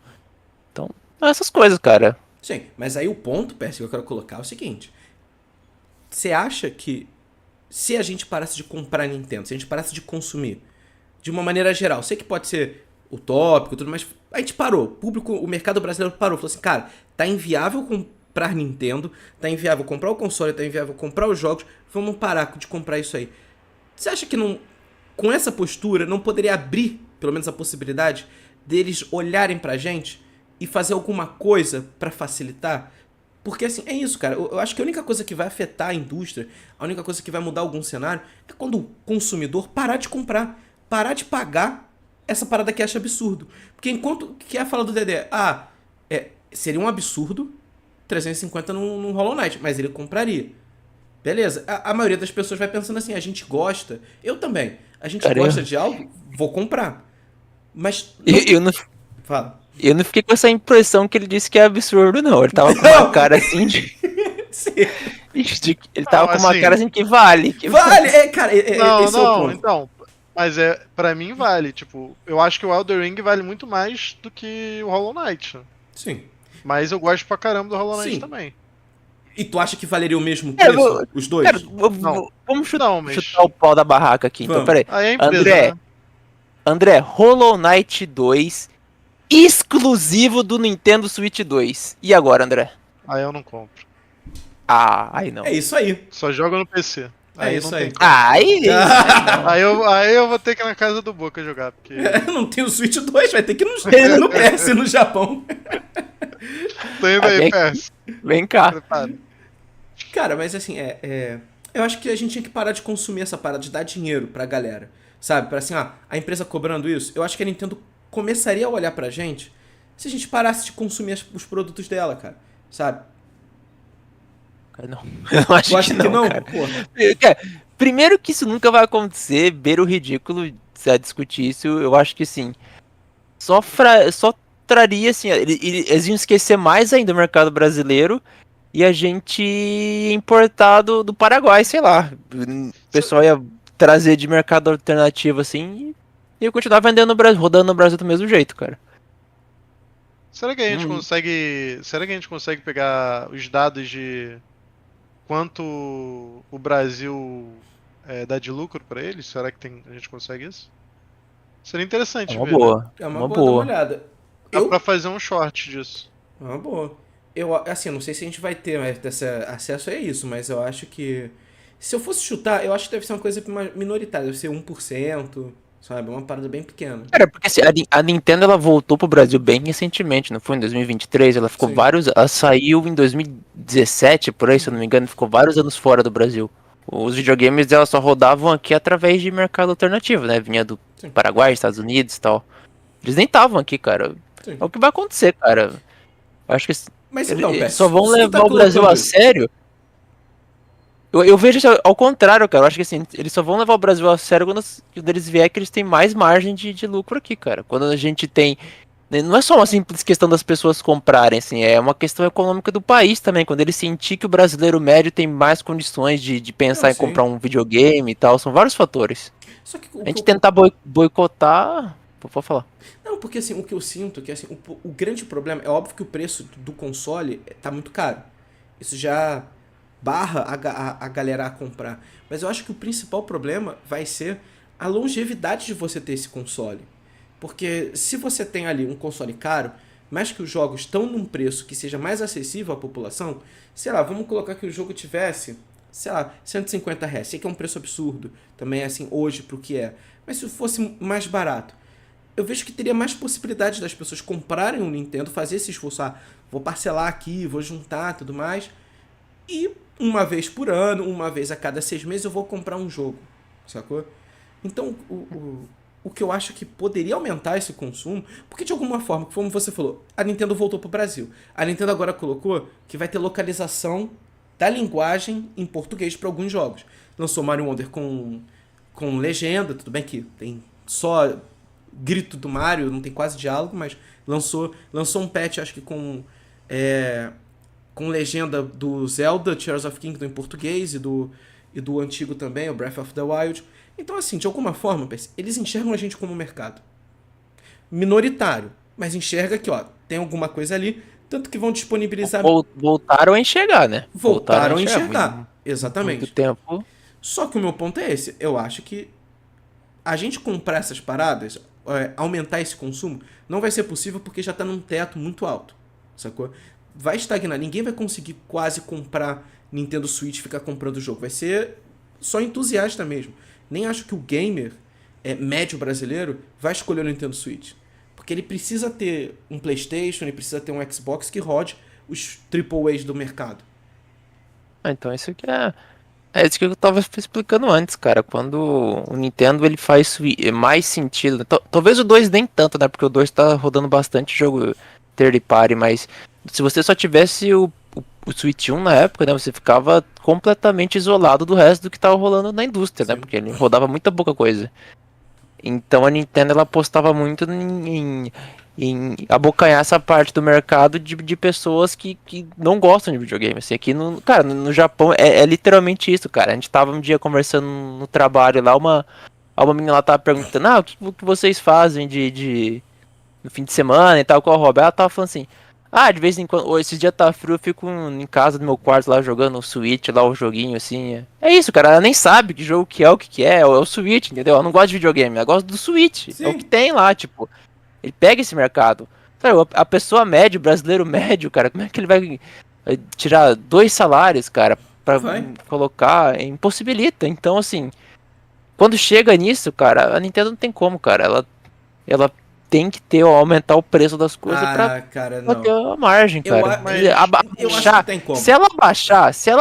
Então, essas coisas, cara. Sim, mas aí o ponto, Percy, que eu quero colocar é o seguinte. Você acha que se a gente parasse de comprar Nintendo, se a gente parasse de consumir, de uma maneira geral, sei que pode ser utópico e tudo, mas a gente parou, o mercado brasileiro parou, falou assim: cara, tá inviável comprar Nintendo, tá inviável comprar o console, tá inviável comprar os jogos, vamos parar de comprar isso aí. Você acha que não, com essa postura, não poderia abrir, pelo menos, a possibilidade deles olharem pra gente e fazer alguma coisa pra facilitar? Porque, assim, é isso, cara. Eu acho que a única coisa que vai afetar a indústria, a única coisa que vai mudar algum cenário, é quando o consumidor parar de comprar, parar de pagar essa parada que acha absurdo. Porque enquanto que a fala do Dedé, seria um absurdo 350 num Hollow Knight, mas ele compraria. Beleza, a maioria das pessoas vai pensando assim: a gente gosta, eu também, a gente Cara, gosta de algo, vou comprar. Mas. Fala. Eu não fiquei com essa impressão que ele disse que é absurdo, não. Ele tava com uma cara assim de. Sim. Ele tava com uma assim, cara assim que vale. Vale, cara, esse é o ponto. Então. Mas pra mim vale. Tipo, eu acho que o Elden Ring vale muito mais do que o Hollow Knight. Sim. Mas eu gosto pra caramba do Hollow Knight Sim. também. E tu acha que valeria o mesmo preço? Os dois? Cara, vamos chutar o pau da barraca aqui. Então, peraí. Aí é a empresa, André, Hollow Knight 2 exclusivo do Nintendo Switch 2. E agora, André? Aí eu não compro. Aí não. É isso aí. Só joga no PC. É isso não aí. tem como. Aí Aí eu vou ter que ir na casa do Boca jogar, porque... Não tem o Switch 2, vai ter que ir no PS no Japão. Tô indo aí, PS. Vem cá. Prepara. Cara, mas assim, eu acho que a gente tinha que parar de consumir essa parada, de dar dinheiro pra galera. Sabe? Pra assim, a empresa cobrando isso. Eu acho que a Nintendo começaria a olhar pra gente se a gente parasse de consumir os produtos dela, cara. Sabe? Não, eu não acho Tu acha que não, cara. Cara, primeiro que isso nunca vai acontecer, beira o ridículo discutir isso, eu acho que sim. Só traria, assim, eles iam esquecer mais ainda o mercado brasileiro e a gente importar do Paraguai, sei lá. O pessoal ia trazer de mercado alternativo, assim, e ia continuar vendendo no Brasil, rodando no Brasil do mesmo jeito, cara. Será que a gente consegue. Será que a gente consegue pegar os dados de quanto o Brasil dá de lucro pra eles? Será que a gente consegue isso? Seria interessante É uma ver, né? boa. É uma boa dar uma olhada. Dá pra fazer um short disso. É uma boa. Assim, eu não sei se a gente vai ter acesso a isso, mas eu acho que... Se eu fosse chutar, eu acho que deve ser uma coisa minoritária, deve ser 1%, sabe? Uma parada bem pequena. Cara, porque assim, a Nintendo ela voltou pro Brasil bem recentemente, não foi em 2023, ela ficou Sim. ela saiu em 2017, por aí, se eu não me engano, ficou vários anos fora do Brasil. Os videogames dela só rodavam aqui através de mercado alternativo, né? Vinha do Sim. Paraguai, Estados Unidos e tal. Eles nem estavam aqui, cara. Sim. É o que vai acontecer, cara. Eu acho que Mas então, eles Pérez, só vão se tu levar tá o Brasil a colocando- sério Eu vejo isso ao contrário, cara. Eu acho que assim, eles só vão levar o Brasil a sério quando eles vier que eles têm mais margem de lucro aqui, cara. Quando a gente tem. Não é só uma simples questão das pessoas comprarem, assim, é uma questão econômica do país também. Quando ele sentir que o brasileiro médio tem mais condições de Não, pensar em sim. comprar um videogame e tal, são vários fatores. Só que A gente tentar boicotar. Pode falar. Não, porque assim, o que eu sinto é que assim, o grande problema é óbvio que o preço do console tá muito caro. Isso já barra a galera a comprar. Mas eu acho que o principal problema vai ser a longevidade de você ter esse console. Porque se você tem ali um console caro, mas que os jogos estão num preço que seja mais acessível à população, sei lá, vamos colocar que o jogo tivesse, sei lá, R$ 150. Sei que é um preço absurdo, também assim, hoje pro que é. Mas se fosse mais barato, eu vejo que teria mais possibilidade das pessoas comprarem um Nintendo, fazer esse esforço, vou parcelar aqui, vou juntar, tudo mais, e uma vez por ano, uma vez a cada 6 meses eu vou comprar um jogo, sacou? Então, o que eu acho que poderia aumentar esse consumo, porque de alguma forma, como você falou, a Nintendo voltou pro Brasil. A Nintendo agora colocou que vai ter localização da linguagem em português para alguns jogos. Lançou Mario Wonder com legenda, tudo bem que tem só grito do Mario, não tem quase diálogo, mas lançou um patch, acho que com legenda do Zelda, Tears of Kingdom em português e do antigo também, o Breath of the Wild. Então, assim, de alguma forma, eles enxergam a gente como mercado minoritário, mas enxerga que, ó, tem alguma coisa ali, tanto que vão disponibilizar. Voltaram a enxergar, né? Voltaram a enxergar. enxergar, exatamente. Muito tempo. Só que o meu ponto é esse, eu acho que a gente comprar essas paradas, aumentar esse consumo, não vai ser possível porque já tá num teto muito alto, sacou? Vai estagnar, ninguém vai conseguir quase comprar Nintendo Switch e ficar comprando o jogo, vai ser só entusiasta mesmo. Nem acho que o gamer médio brasileiro vai escolher o Nintendo Switch, porque ele precisa ter um PlayStation, ele precisa ter um Xbox que rode os AAAs do mercado. Então isso aqui é isso que eu tava explicando antes, cara. Quando o Nintendo ele faz mais sentido. Talvez o 2 nem tanto, né? Porque o 2 tá rodando bastante jogo third party, mas se você só tivesse o Switch 1 na época, né? Você ficava completamente isolado do resto do que tava rolando na indústria, né? Sim. Porque ele rodava muita pouca coisa. Então a Nintendo ela apostava muito em abocanhar essa parte do mercado de pessoas que não gostam de videogame. Assim, aqui cara, no Japão é literalmente isso, cara. A gente tava um dia conversando no trabalho lá, uma menina lá tava perguntando, o que vocês fazem no fim de semana e tal, qual hobby? Ela tava falando assim, de vez em quando, esses dias tá frio, eu fico em casa do meu quarto lá jogando o Switch, lá o joguinho assim. É isso, cara, ela nem sabe que jogo que é, o que que é o Switch, entendeu? Ela não gosta de videogame, ela gosta do Switch, é o que Sim. tem lá, tipo. Ele pega esse mercado. Sabe, a pessoa média, o brasileiro médio, cara, como é que ele vai tirar 2 salários, cara, pra Vai. colocar? Impossibilita. Então, assim, quando chega nisso, cara, a Nintendo não tem como, cara. Ela tem que aumentar o preço das coisas pra Cara, ter não. a margem, cara. Mas Eu acho que tem como. Se ela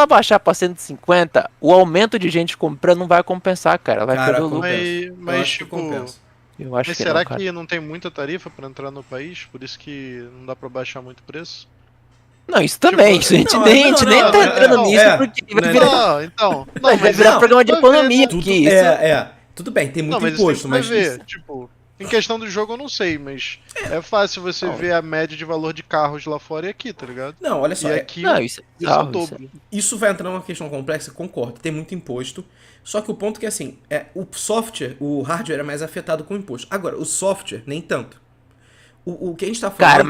baixar pra 150, o aumento de gente comprando não vai compensar, cara. Ela vai Cara, perder o lucro. compensa. Mas, Eu acho que tipo, compensa. Eu acho mas que será não, cara. que não tem muita tarifa pra entrar no país? Por isso que não dá pra baixar muito o preço? Não, isso também. Tipo, Isso a gente não, nem, não, a gente nem não, tá não, entrando não, nisso, é, porque não vai é virar, Não, então. Não, vai mas virar não, programa de vai ver, economia, né? porque Tudo isso. tudo bem, tem muito Não, mas imposto, vai mas ver. Tipo, em questão do jogo eu não sei, mas é fácil você Não, ver a média de valor de carros lá fora e aqui, tá ligado? não, olha só, E aqui não, isso é isso é o bizarro. dobro. isso vai entrar numa questão complexa, concordo, tem muito imposto. Só que o ponto é que assim, o software, o hardware é mais afetado com o imposto. Agora, o software nem tanto. O que a gente tá falando. Cara,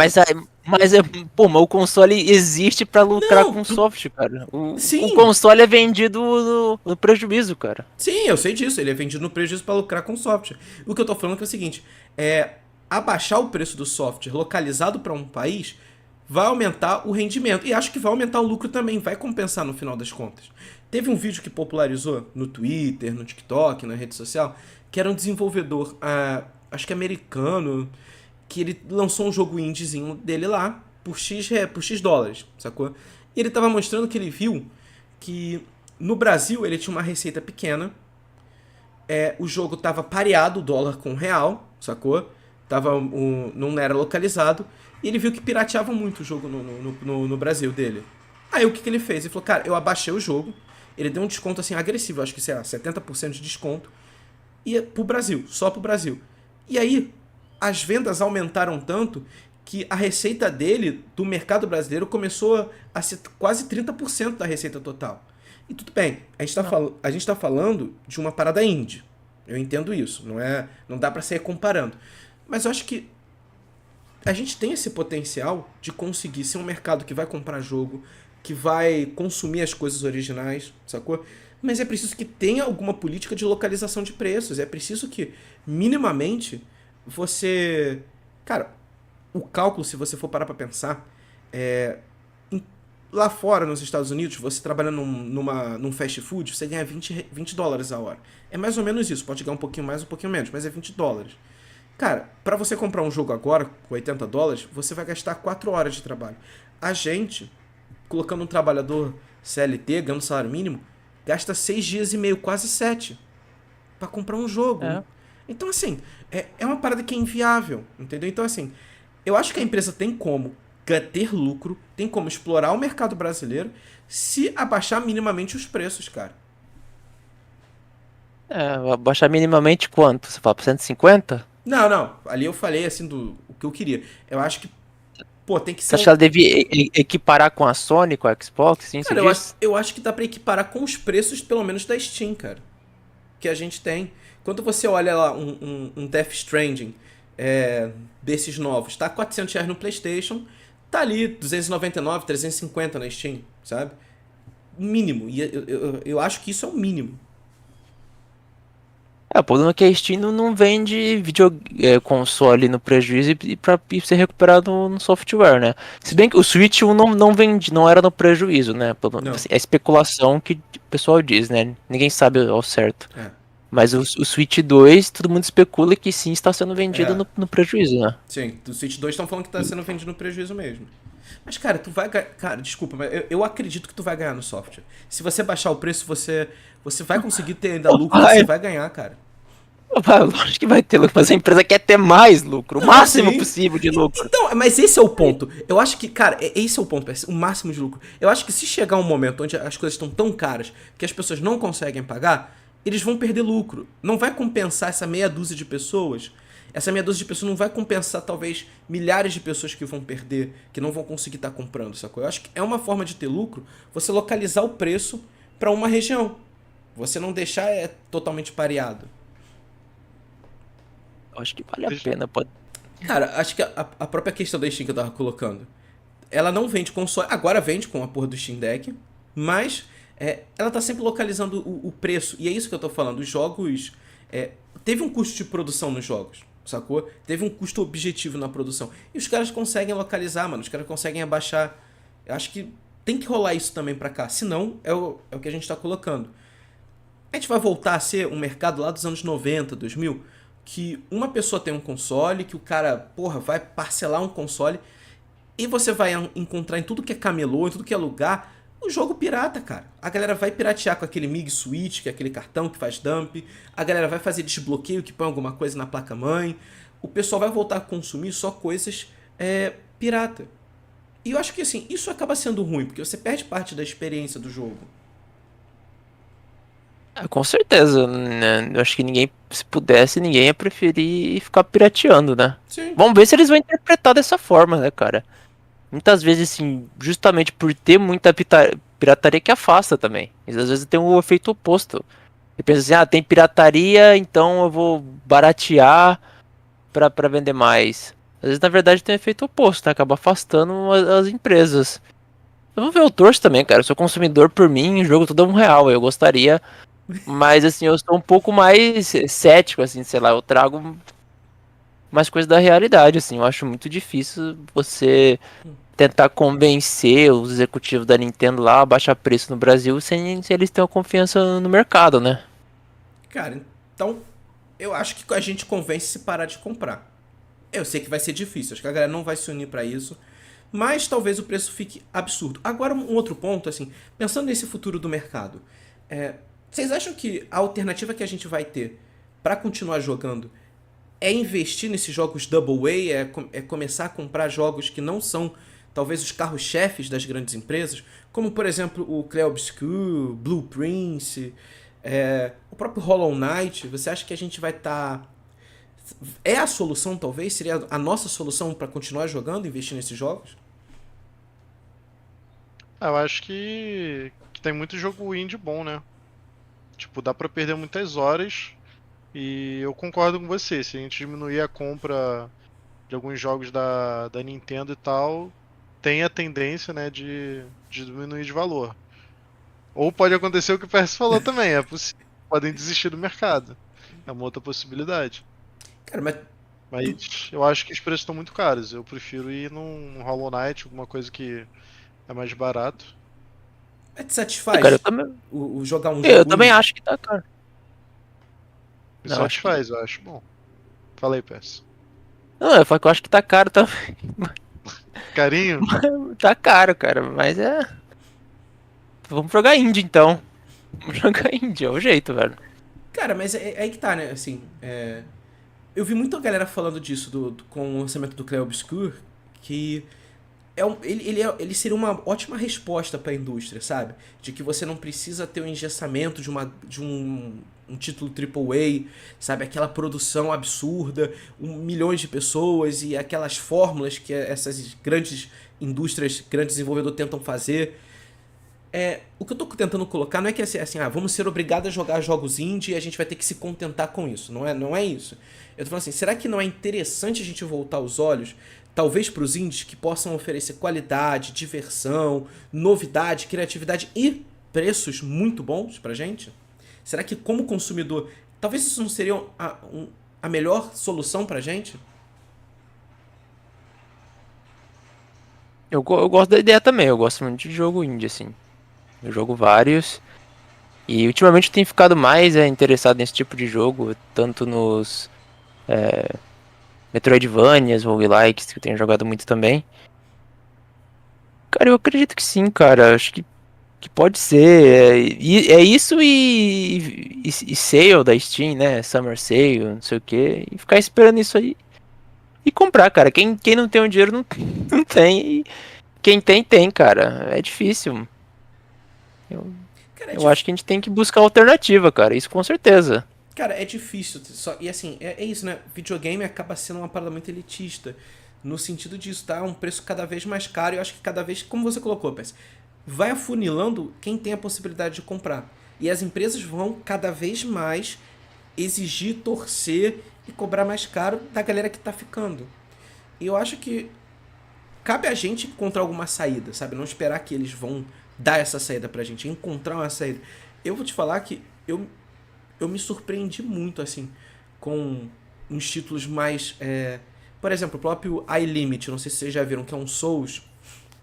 pô, mas o console existe pra lucrar Não, com software, cara. O sim, console é vendido no prejuízo, cara. sim, eu sei disso. Ele é vendido no prejuízo para lucrar com software. O que eu tô falando é o seguinte: abaixar o preço do software localizado para um país vai aumentar o rendimento. E acho que vai aumentar o lucro também, vai compensar no final das contas. Teve um vídeo que popularizou no Twitter, no TikTok, na rede social, que era um desenvolvedor, acho que americano, que ele lançou um jogo indiezinho dele lá por X dólares, sacou? E ele tava mostrando que ele viu que no Brasil ele tinha uma receita pequena, o jogo tava pareado o dólar com o real, sacou? Não era localizado, e ele viu que pirateavam muito o jogo no Brasil dele. Aí o que ele fez? Ele falou, cara, eu abaixei o jogo, ele deu um desconto assim agressivo, acho que, sei lá, 70% de desconto, e pro Brasil, só pro Brasil. E aí, as vendas aumentaram tanto que a receita dele, do mercado brasileiro, começou a ser quase 30% da receita total. E tudo bem, a gente tá falando de uma parada indie. Eu entendo isso, não dá pra sair comparando. Mas eu acho que a gente tem esse potencial de conseguir ser um mercado que vai comprar jogo, que vai consumir as coisas originais, sacou? Mas é preciso que tenha alguma política de localização de preços. É preciso que, minimamente, você... Cara, o cálculo, se você for parar pra pensar, lá fora, nos Estados Unidos, você trabalhando num fast food, você ganha $20 a hora. É mais ou menos isso. Pode ganhar um pouquinho mais, um pouquinho menos, mas é $20. Cara, pra você comprar um jogo agora, com $80, você vai gastar 4 horas de trabalho. A gente, colocando um trabalhador CLT, ganhando salário mínimo, gasta 6 dias e meio, quase 7, pra comprar um jogo. É. Então, assim, é uma parada que é inviável, entendeu? Então, assim, eu acho que a empresa tem como ter lucro, tem como explorar o mercado brasileiro, se abaixar minimamente os preços, cara. Abaixar minimamente quanto? Você fala por 150? Não. Ali eu falei, assim, do o que eu queria. Eu acho que, pô, tem que Você ser acha que ela devia equiparar com a Sony, com a Xbox, sim, você Cara, diz? eu acho que dá pra equiparar com os preços, pelo menos, da Steam, cara. Que a gente tem. Quando você olha lá um Death Stranding desses novos, tá R$ 400 no PlayStation, tá ali 299, 350 na Steam, sabe? Mínimo. E eu acho que isso é o mínimo. O problema é que a Steam não vende console no prejuízo e pra ser recuperado no software, né? Se bem que o Switch 1 não vende, não era no prejuízo, né? Não. Assim, é especulação que o pessoal diz, né? Ninguém sabe ao certo. É. Mas o Switch 2, todo mundo especula que sim está sendo vendido É. no prejuízo, né? Sim, do Switch 2 estão falando que tá sendo vendido no prejuízo mesmo. Mas, cara, tu vai ganhar. Cara, desculpa, mas eu acredito que tu vai ganhar no software. Se você baixar o preço, você vai conseguir ter ainda lucro, Vai. você vai ganhar, cara. Lógico que vai ter lucro, mas a empresa quer ter mais lucro, o Não, máximo sim. possível de lucro. Então, mas esse é o ponto. Eu acho que, cara, esse é o ponto, o máximo de lucro. Eu acho que se chegar um momento onde as coisas estão tão caras que as pessoas não conseguem pagar, eles vão perder lucro. Não vai compensar essa meia dúzia de pessoas. Essa meia dúzia de pessoas não vai compensar, talvez, milhares de pessoas que vão perder, que não vão conseguir estar comprando, sacou? Eu acho que é uma forma de ter lucro você localizar o preço para uma região. Você não deixar totalmente pareado. Eu acho que vale a pena, pode. Cara, acho que a própria questão da Steam que eu tava colocando, ela não vende console, agora vende com a porra do Steam Deck, mas ela tá sempre localizando o preço, e é isso que eu tô falando, os jogos, teve um custo de produção nos jogos, sacou? Teve um custo objetivo na produção, e os caras conseguem localizar, mano, os caras conseguem abaixar, eu acho que tem que rolar isso também pra cá, senão é o que a gente tá colocando. A gente vai voltar a ser um mercado lá dos anos 90, 2000, que uma pessoa tem um console, que o cara, porra, vai parcelar um console e você vai encontrar em tudo que é camelô, em tudo que é lugar, o jogo pirata, cara. A galera vai piratear com aquele MIG Switch, que é aquele cartão que faz dump, a galera vai fazer desbloqueio que põe alguma coisa na placa-mãe, o pessoal vai voltar a consumir só coisas pirata. E eu acho que, assim, isso acaba sendo ruim, porque você perde parte da experiência do jogo. Com certeza, né? Eu acho que ninguém, se pudesse, ninguém ia preferir ficar pirateando, né? Sim. Vamos ver se eles vão interpretar dessa forma, né, cara? Muitas vezes, assim, justamente por ter muita pirataria que afasta também. E às vezes tem o efeito oposto. Você pensa assim, tem pirataria, então eu vou baratear pra vender mais. Às vezes, na verdade, tem o efeito oposto, né? Acaba afastando as empresas. Eu vou ver o torço também, cara. Eu sou consumidor por mim, o jogo todo é R$1. Eu gostaria. Mas, assim, eu sou um pouco mais cético, assim, sei lá. Eu trago mais coisas da realidade, assim. Eu acho muito difícil você tentar convencer os executivos da Nintendo lá a baixar preço no Brasil sem eles terem confiança no mercado, né? Cara, então eu acho que a gente convence se parar de comprar. Eu sei que vai ser difícil, acho que a galera não vai se unir pra isso, mas talvez o preço fique absurdo. Agora, um outro ponto, assim, pensando nesse futuro do mercado, vocês acham que a alternativa que a gente vai ter pra continuar jogando é investir nesses jogos Double A, é começar a comprar jogos que não são talvez os carros-chefes das grandes empresas, como por exemplo o Clair Obscur, Blue Prince, o próprio Hollow Knight, você acha que a gente vai estar... É a solução, talvez? Seria a nossa solução para continuar jogando, investir nesses jogos? Eu acho que tem muito jogo indie bom, né? Tipo, dá pra perder muitas horas e eu concordo com você. Se a gente diminuir a compra de alguns jogos da Nintendo e tal, tem a tendência, né, de diminuir de valor. Ou pode acontecer o que o Percy falou também, é possível. Podem desistir do mercado. É uma outra possibilidade. Cara, mas Mas eu acho que os preços estão muito caros. Eu prefiro ir num Hollow Knight, alguma coisa que é mais barato. te Cara, satisfaz o jogar um eu jogo também indie? acho que tá caro. Me Não, acho que. satisfaz, eu acho bom. Fala aí, Percy. Não, eu falo que eu acho que tá caro também. Carinho? Tá caro, cara, mas é. Vamos jogar indie então. Vamos jogar indie, é o jeito, velho. Cara, mas é aí que tá, né? Assim, eu vi muita galera falando disso com o lançamento do Clair Obscur, que ele seria uma ótima resposta para a indústria, sabe? De que você não precisa ter o engessamento de um título AAA, sabe? Aquela produção absurda, milhões de pessoas e aquelas fórmulas que essas grandes indústrias, grandes desenvolvedores tentam fazer. O que eu tô tentando colocar não é que é assim, vamos ser obrigados a jogar jogos indie e a gente vai ter que se contentar com isso. Não é isso. Eu tô falando assim, será que não é interessante a gente voltar os olhos, talvez para os indies que possam oferecer qualidade, diversão, novidade, criatividade e preços muito bons pra gente? Será que como consumidor, talvez isso não seria a melhor solução pra gente? Eu gosto da ideia também, eu gosto muito de jogo indie, assim. Eu jogo vários. E ultimamente eu tenho ficado mais interessado nesse tipo de jogo, tanto nos Metroidvanias, roguelikes, que eu tenho jogado muito também. Cara, eu acredito que sim, cara. Acho que pode ser. É isso e sale da Steam, né? Summer Sale, não sei o que. E ficar esperando isso aí e comprar, cara. Quem não tem o dinheiro não, não tem. E quem tem, tem, cara. É difícil. Eu, Cara, eu acho que a gente tem que buscar alternativa, cara. Isso com certeza. Cara, é difícil. E assim, é isso, né? Videogame acaba sendo uma parada muito elitista. No sentido disso, tá? Um preço cada vez mais caro. E eu acho que cada vez, como você colocou, Pes, vai afunilando quem tem a possibilidade de comprar. E as empresas vão cada vez mais exigir, torcer e cobrar mais caro da galera que tá ficando. E eu acho que cabe a gente encontrar alguma saída, sabe? Não esperar que eles vão dar essa saída pra gente, encontrar uma saída. Eu vou te falar que eu me surpreendi muito, assim, com uns títulos mais... Por exemplo, o próprio iLimit, não sei se vocês já viram, que é um Souls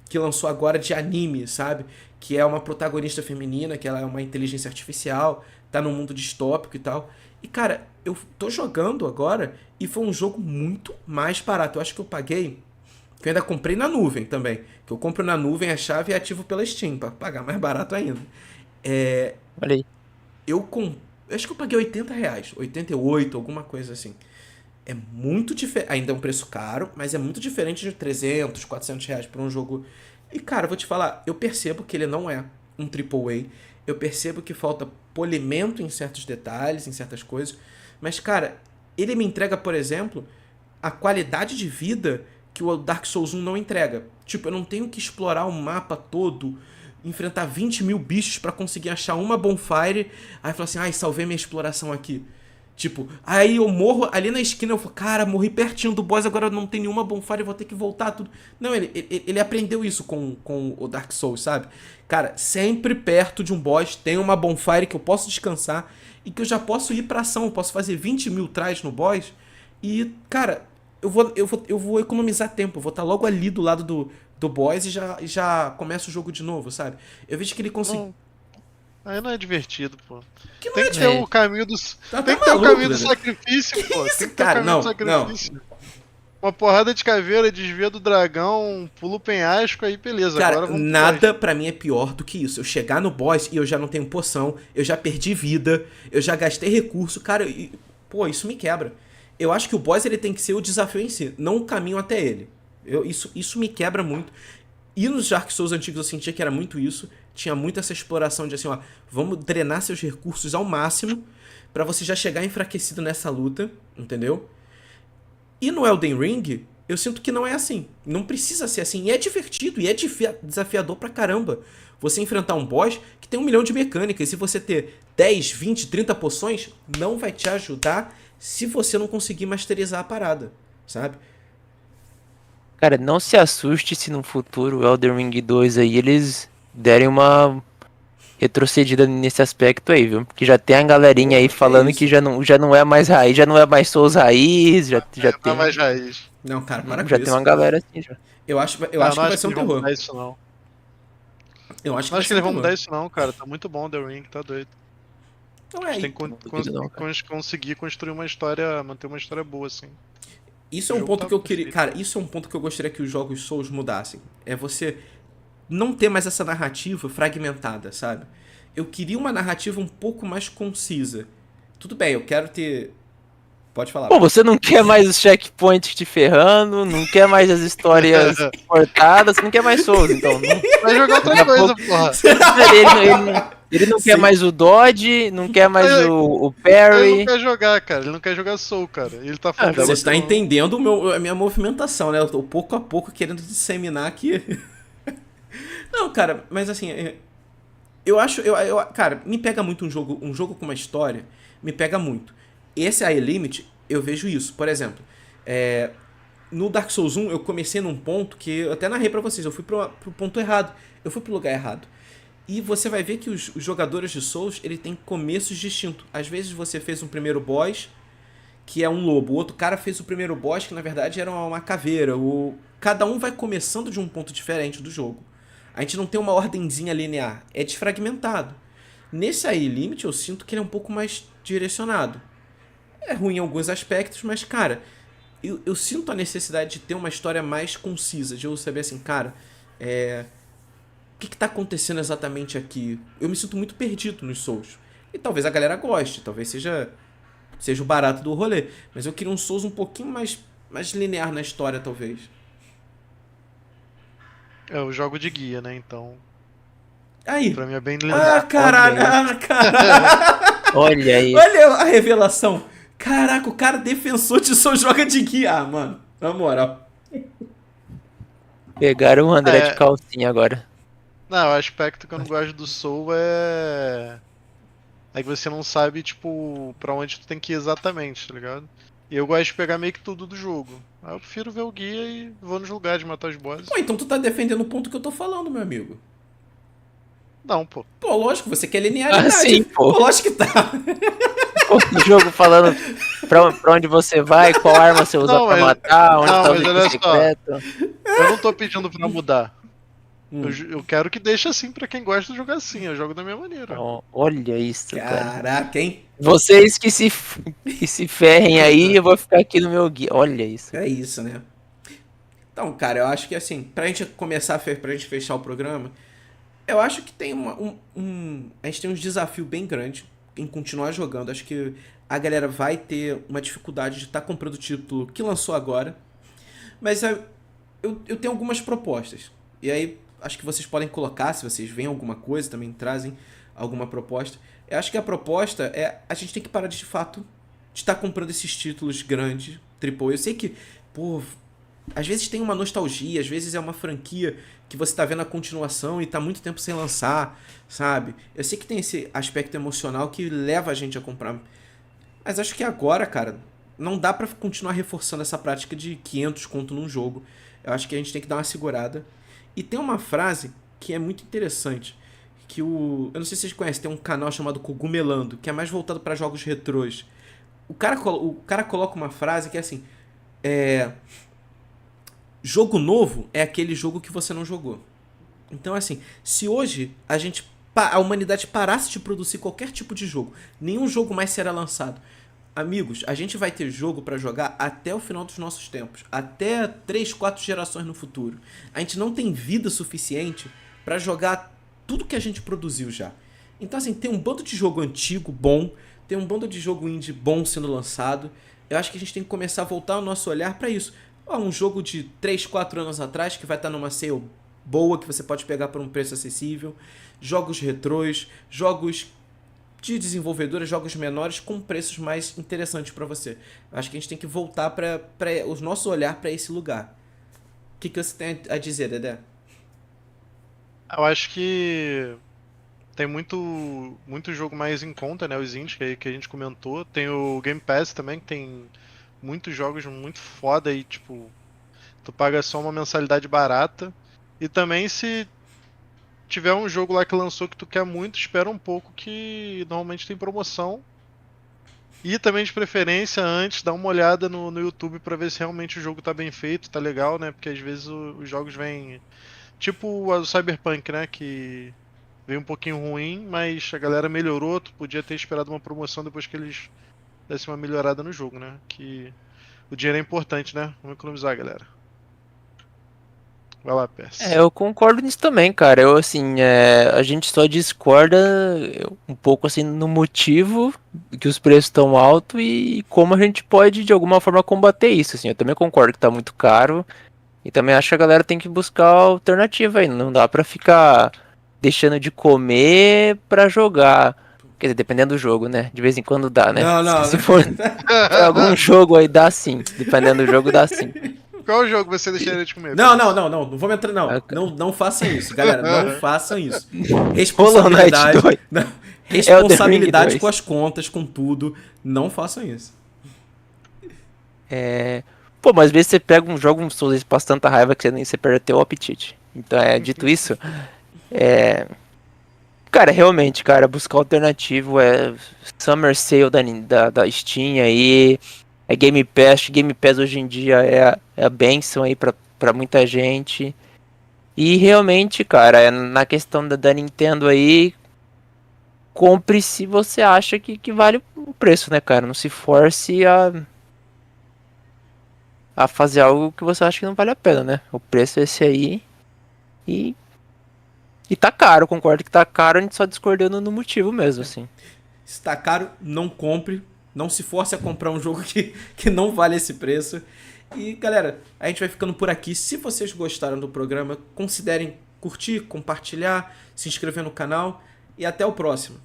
que lançou agora de anime, sabe? Que é uma protagonista feminina, que ela é uma inteligência artificial, tá num mundo distópico e tal. E, cara, eu tô jogando agora e foi um jogo muito mais barato. Eu acho que eu paguei... Que eu ainda comprei na nuvem também. Que eu compro na nuvem a chave e ativo pela Steam, pra pagar mais barato ainda. Olha aí. Eu acho que eu paguei R$ 80, 88, alguma coisa assim. É muito diferente. Ainda é um preço caro, mas é muito diferente de 300, R$ 400 por um jogo. E, cara, eu vou te falar, eu percebo que ele não é um AAA. Eu percebo que falta polimento em certos detalhes, em certas coisas. Mas, cara, ele me entrega, por exemplo, a qualidade de vida que o Dark Souls 1 não entrega. Tipo, eu não tenho que explorar o mapa todo, enfrentar 20 mil bichos pra conseguir achar uma bonfire, aí falar assim, ai, salvei minha exploração aqui. Tipo, aí eu morro ali na esquina, eu falo, cara, morri pertinho do boss, agora não tem nenhuma bonfire, eu vou ter que voltar tudo. Não, ele aprendeu isso com o Dark Souls, sabe? Cara, sempre perto de um boss tem uma bonfire que eu posso descansar e que eu já posso ir pra ação, eu posso fazer 20 mil tries no boss e, cara, eu vou economizar tempo, eu vou estar logo ali do lado do boss e já começa o jogo de novo, sabe? Eu vejo que ele conseguiu. Não, aí não é divertido, pô. Que não Tem é que ter de... o caminho do. Tá Tem que ter o maluco, caminho do velho. sacrifício, pô. Isso, Tem que ter o cara? caminho do Não. sacrifício. Uma porrada de caveira, desvia do dragão, pula o penhasco, aí beleza. Cara, Agora vamos pro nada pra mim é pior do que isso. Eu chegar no boss e eu já não tenho poção, eu já perdi vida, eu já gastei recurso, cara, pô, isso me quebra. Eu acho que o boss ele tem que ser o desafio em si, não o caminho até ele. Isso me quebra muito. E nos Dark Souls antigos eu sentia que era muito isso. Tinha muito essa exploração de assim, ó, vamos drenar seus recursos ao máximo pra você já chegar enfraquecido nessa luta, entendeu? E no Elden Ring, eu sinto que não é assim. Não precisa ser assim. E é divertido, e é desafiador pra caramba. Você enfrentar um boss que tem 1 milhão de mecânicas. E você ter 10, 20, 30 poções, não vai te ajudar se você não conseguir masterizar a parada, sabe? Cara, não se assuste se no futuro o Elden Ring 2 aí eles derem uma retrocedida nesse aspecto aí, viu? Porque já tem a galerinha aí Que falando isso? que já não é mais raiz, já não é mais Souls raiz, já Não tem, é mais raiz. Não, cara, para com já tem isso. uma galera assim já. Eu acho Não que vai ser um eles vão terror. mudar isso, não. Eu acho que Não vai acho que ser um eles vão terror. mudar isso, não, cara. Tá muito bom The Ring, tá doido. Então A gente é, tem que Não duvido não, cara. conseguir construir uma história, manter uma história boa, assim. isso é O um jogo ponto tá que eu queria. perfeito. Cara, isso é um ponto que eu gostaria que os jogos Souls mudassem. É você não ter mais essa narrativa fragmentada, sabe? Eu queria uma narrativa um pouco mais concisa. Tudo bem, eu quero ter. Pode falar. Pô, você não quer mais os checkpoints te ferrando, não quer mais as histórias cortadas, você não quer mais Souls, então não. Vai jogar outra Daqui a coisa, pouco- porra. Ele não quer Sim. mais o Dodge, não quer mais o Ele não Parry. quer jogar, cara. Ele não quer jogar Soul, cara. Ele tá falando. Ah, Você está entendendo a minha movimentação, né? Eu tô pouco a pouco querendo disseminar aqui. Não, cara, mas assim, eu acho. Cara, me pega muito um jogo com uma história, me pega muito. Esse aí Limit, eu vejo isso. Por exemplo, no Dark Souls 1, eu comecei num ponto que eu até narrei pra vocês, eu fui pro ponto errado. Eu fui pro lugar errado. E você vai ver que os jogadores de Souls, ele tem começos distintos. Às vezes você fez um primeiro boss, que é um lobo. O outro cara fez o primeiro boss, que na verdade era uma caveira. Cada um vai começando de um ponto diferente do jogo. A gente não tem uma ordenzinha linear. É desfragmentado. Nesse aí, Limit, eu sinto que ele é um pouco mais direcionado. É ruim em alguns aspectos, mas, cara, eu sinto a necessidade de ter uma história mais concisa. De eu saber assim, cara, o que tá acontecendo exatamente aqui? Eu me sinto muito perdido nos Souls. E talvez a galera goste, talvez seja o barato do rolê. Mas eu queria um Souls um pouquinho mais linear na história, talvez. Eu jogo de guia, né? Então, Aí. pra mim é bem Ah, linear. caralho. Ah, caralho. Olha aí. Olha a revelação. Caraca, o cara defensor de Souls joga de guia. Ah, mano. Na moral. Pegaram o André de É. calcinha agora. Não, o aspecto que eu não gosto do Soul é que você não sabe, tipo, pra onde tu tem que ir exatamente, tá ligado? E eu gosto de pegar meio que tudo do jogo. Aí eu prefiro ver o guia e vou nos lugares matar os bosses. Pô, então tu tá defendendo o ponto que eu tô falando, meu amigo. Não, pô. Pô, lógico, você quer linearidade. Ah, sim, pô. Lógico que tá. O jogo falando pra onde você vai, qual arma você usa Não, pra mas- matar, onde não, tá o mas jeito olha só. secreto. Eu não tô pedindo pra mudar. Hum. Eu quero que deixe assim pra quem gosta de jogar assim. Eu jogo da minha maneira. Ó, olha isso, cara. Caraca, hein? Vocês que se ferrem aí, eu vou ficar aqui no meu guia. Olha isso. É isso, né? Então, cara, eu acho que assim, pra gente começar, pra gente fechar o programa, eu acho que tem a gente tem um desafio bem grande em continuar jogando. Acho que a galera vai ter uma dificuldade de estar comprando o título que lançou agora. Mas eu tenho algumas propostas. E aí, acho que vocês podem colocar, se vocês veem alguma coisa, também trazem alguma proposta. Eu acho que a proposta é a gente tem que parar de fato de estar comprando esses títulos grandes, AAA. Eu sei que, pô, às vezes tem uma nostalgia, às vezes é uma franquia que você tá vendo a continuação e tá muito tempo sem lançar, sabe? Eu sei que tem esse aspecto emocional que leva a gente a comprar. Mas acho que agora, cara, não dá pra continuar reforçando essa prática de 500 conto num jogo. Eu acho que a gente tem que dar uma segurada. E tem uma frase que é muito interessante, que eu não sei se vocês conhecem, tem um canal chamado Cogumelando, que é mais voltado pra jogos retrôs. O cara coloca uma frase que é assim, jogo novo é aquele jogo que você não jogou. Então, assim, se hoje a humanidade parasse de produzir qualquer tipo de jogo, nenhum jogo mais será lançado. Amigos, a gente vai ter jogo pra jogar até o final dos nossos tempos, até 3, 4 gerações no futuro. A gente não tem vida suficiente pra jogar tudo que a gente produziu já. Então, assim, tem um bando de jogo antigo bom, tem um bando de jogo indie bom sendo lançado. Eu acho que a gente tem que começar a voltar o nosso olhar pra isso. um jogo de 3, 4 anos atrás que vai estar numa sale boa, que você pode pegar por um preço acessível, jogos retrôs, jogos de desenvolvedores, jogos menores com preços mais interessantes para você. Acho que a gente tem que voltar para o nosso olhar para esse lugar. O que você tem a dizer, Dedé? Eu acho que tem muito jogo mais em conta, né? Os indies que a gente comentou. Tem o Game Pass também, que tem muitos jogos muito foda e, tipo, tu paga só uma mensalidade barata. E também se tiver um jogo lá que lançou que tu quer muito, espera um pouco que normalmente tem promoção. E também de preferência antes dá uma olhada no YouTube pra ver se realmente o jogo tá bem feito, tá legal, né? Porque às vezes os jogos vêm tipo o Cyberpunk, né? Que veio um pouquinho ruim, mas a galera melhorou. Tu podia ter esperado uma promoção depois que eles dessem uma melhorada no jogo, né? Que o dinheiro é importante, né? Vamos economizar, galera. Vai lá, Pers. Eu concordo nisso também, cara. Eu, assim, a gente só discorda um pouco, assim, no motivo que os preços estão altos e como a gente pode, de alguma forma, combater isso, assim. Eu também concordo que tá muito caro e também acho que a galera tem que buscar alternativa aí. Não dá pra ficar deixando de comer pra jogar. Quer dizer, dependendo do jogo, né? De vez em quando dá, né? Não, não. Se for pra algum jogo aí, dá sim. Dependendo do jogo, dá sim. Qual jogo você deixaria de comer? Não, Pers? não, não, não. Não vamos entrar, não. Não façam isso, galera. Não façam isso. Hollow Knight Responsabilidade. 2. Não. Elden Ring Responsabilidade 2. com as contas, com tudo. Não façam isso. Pô, mas às vezes você pega joga um Souls e passa tanta raiva que você perde até o apetite. Então, dito isso, cara, realmente, cara, buscar alternativo Summer Sale da Steam aí, Game Pass. Game Pass hoje em dia é a bênção aí pra muita gente. E realmente, cara, na questão da Nintendo aí, compre se você acha que vale o preço, né, cara? Não se force a fazer algo que você acha que não vale a pena, né? O preço é esse aí e, e tá caro, concordo que tá caro, a gente só discordando no motivo mesmo, assim. Se tá caro, não compre. Não se force a comprar um jogo que não vale esse preço. E, galera, a gente vai ficando por aqui. Se vocês gostaram do programa, considerem curtir, compartilhar, se inscrever no canal. E até o próximo.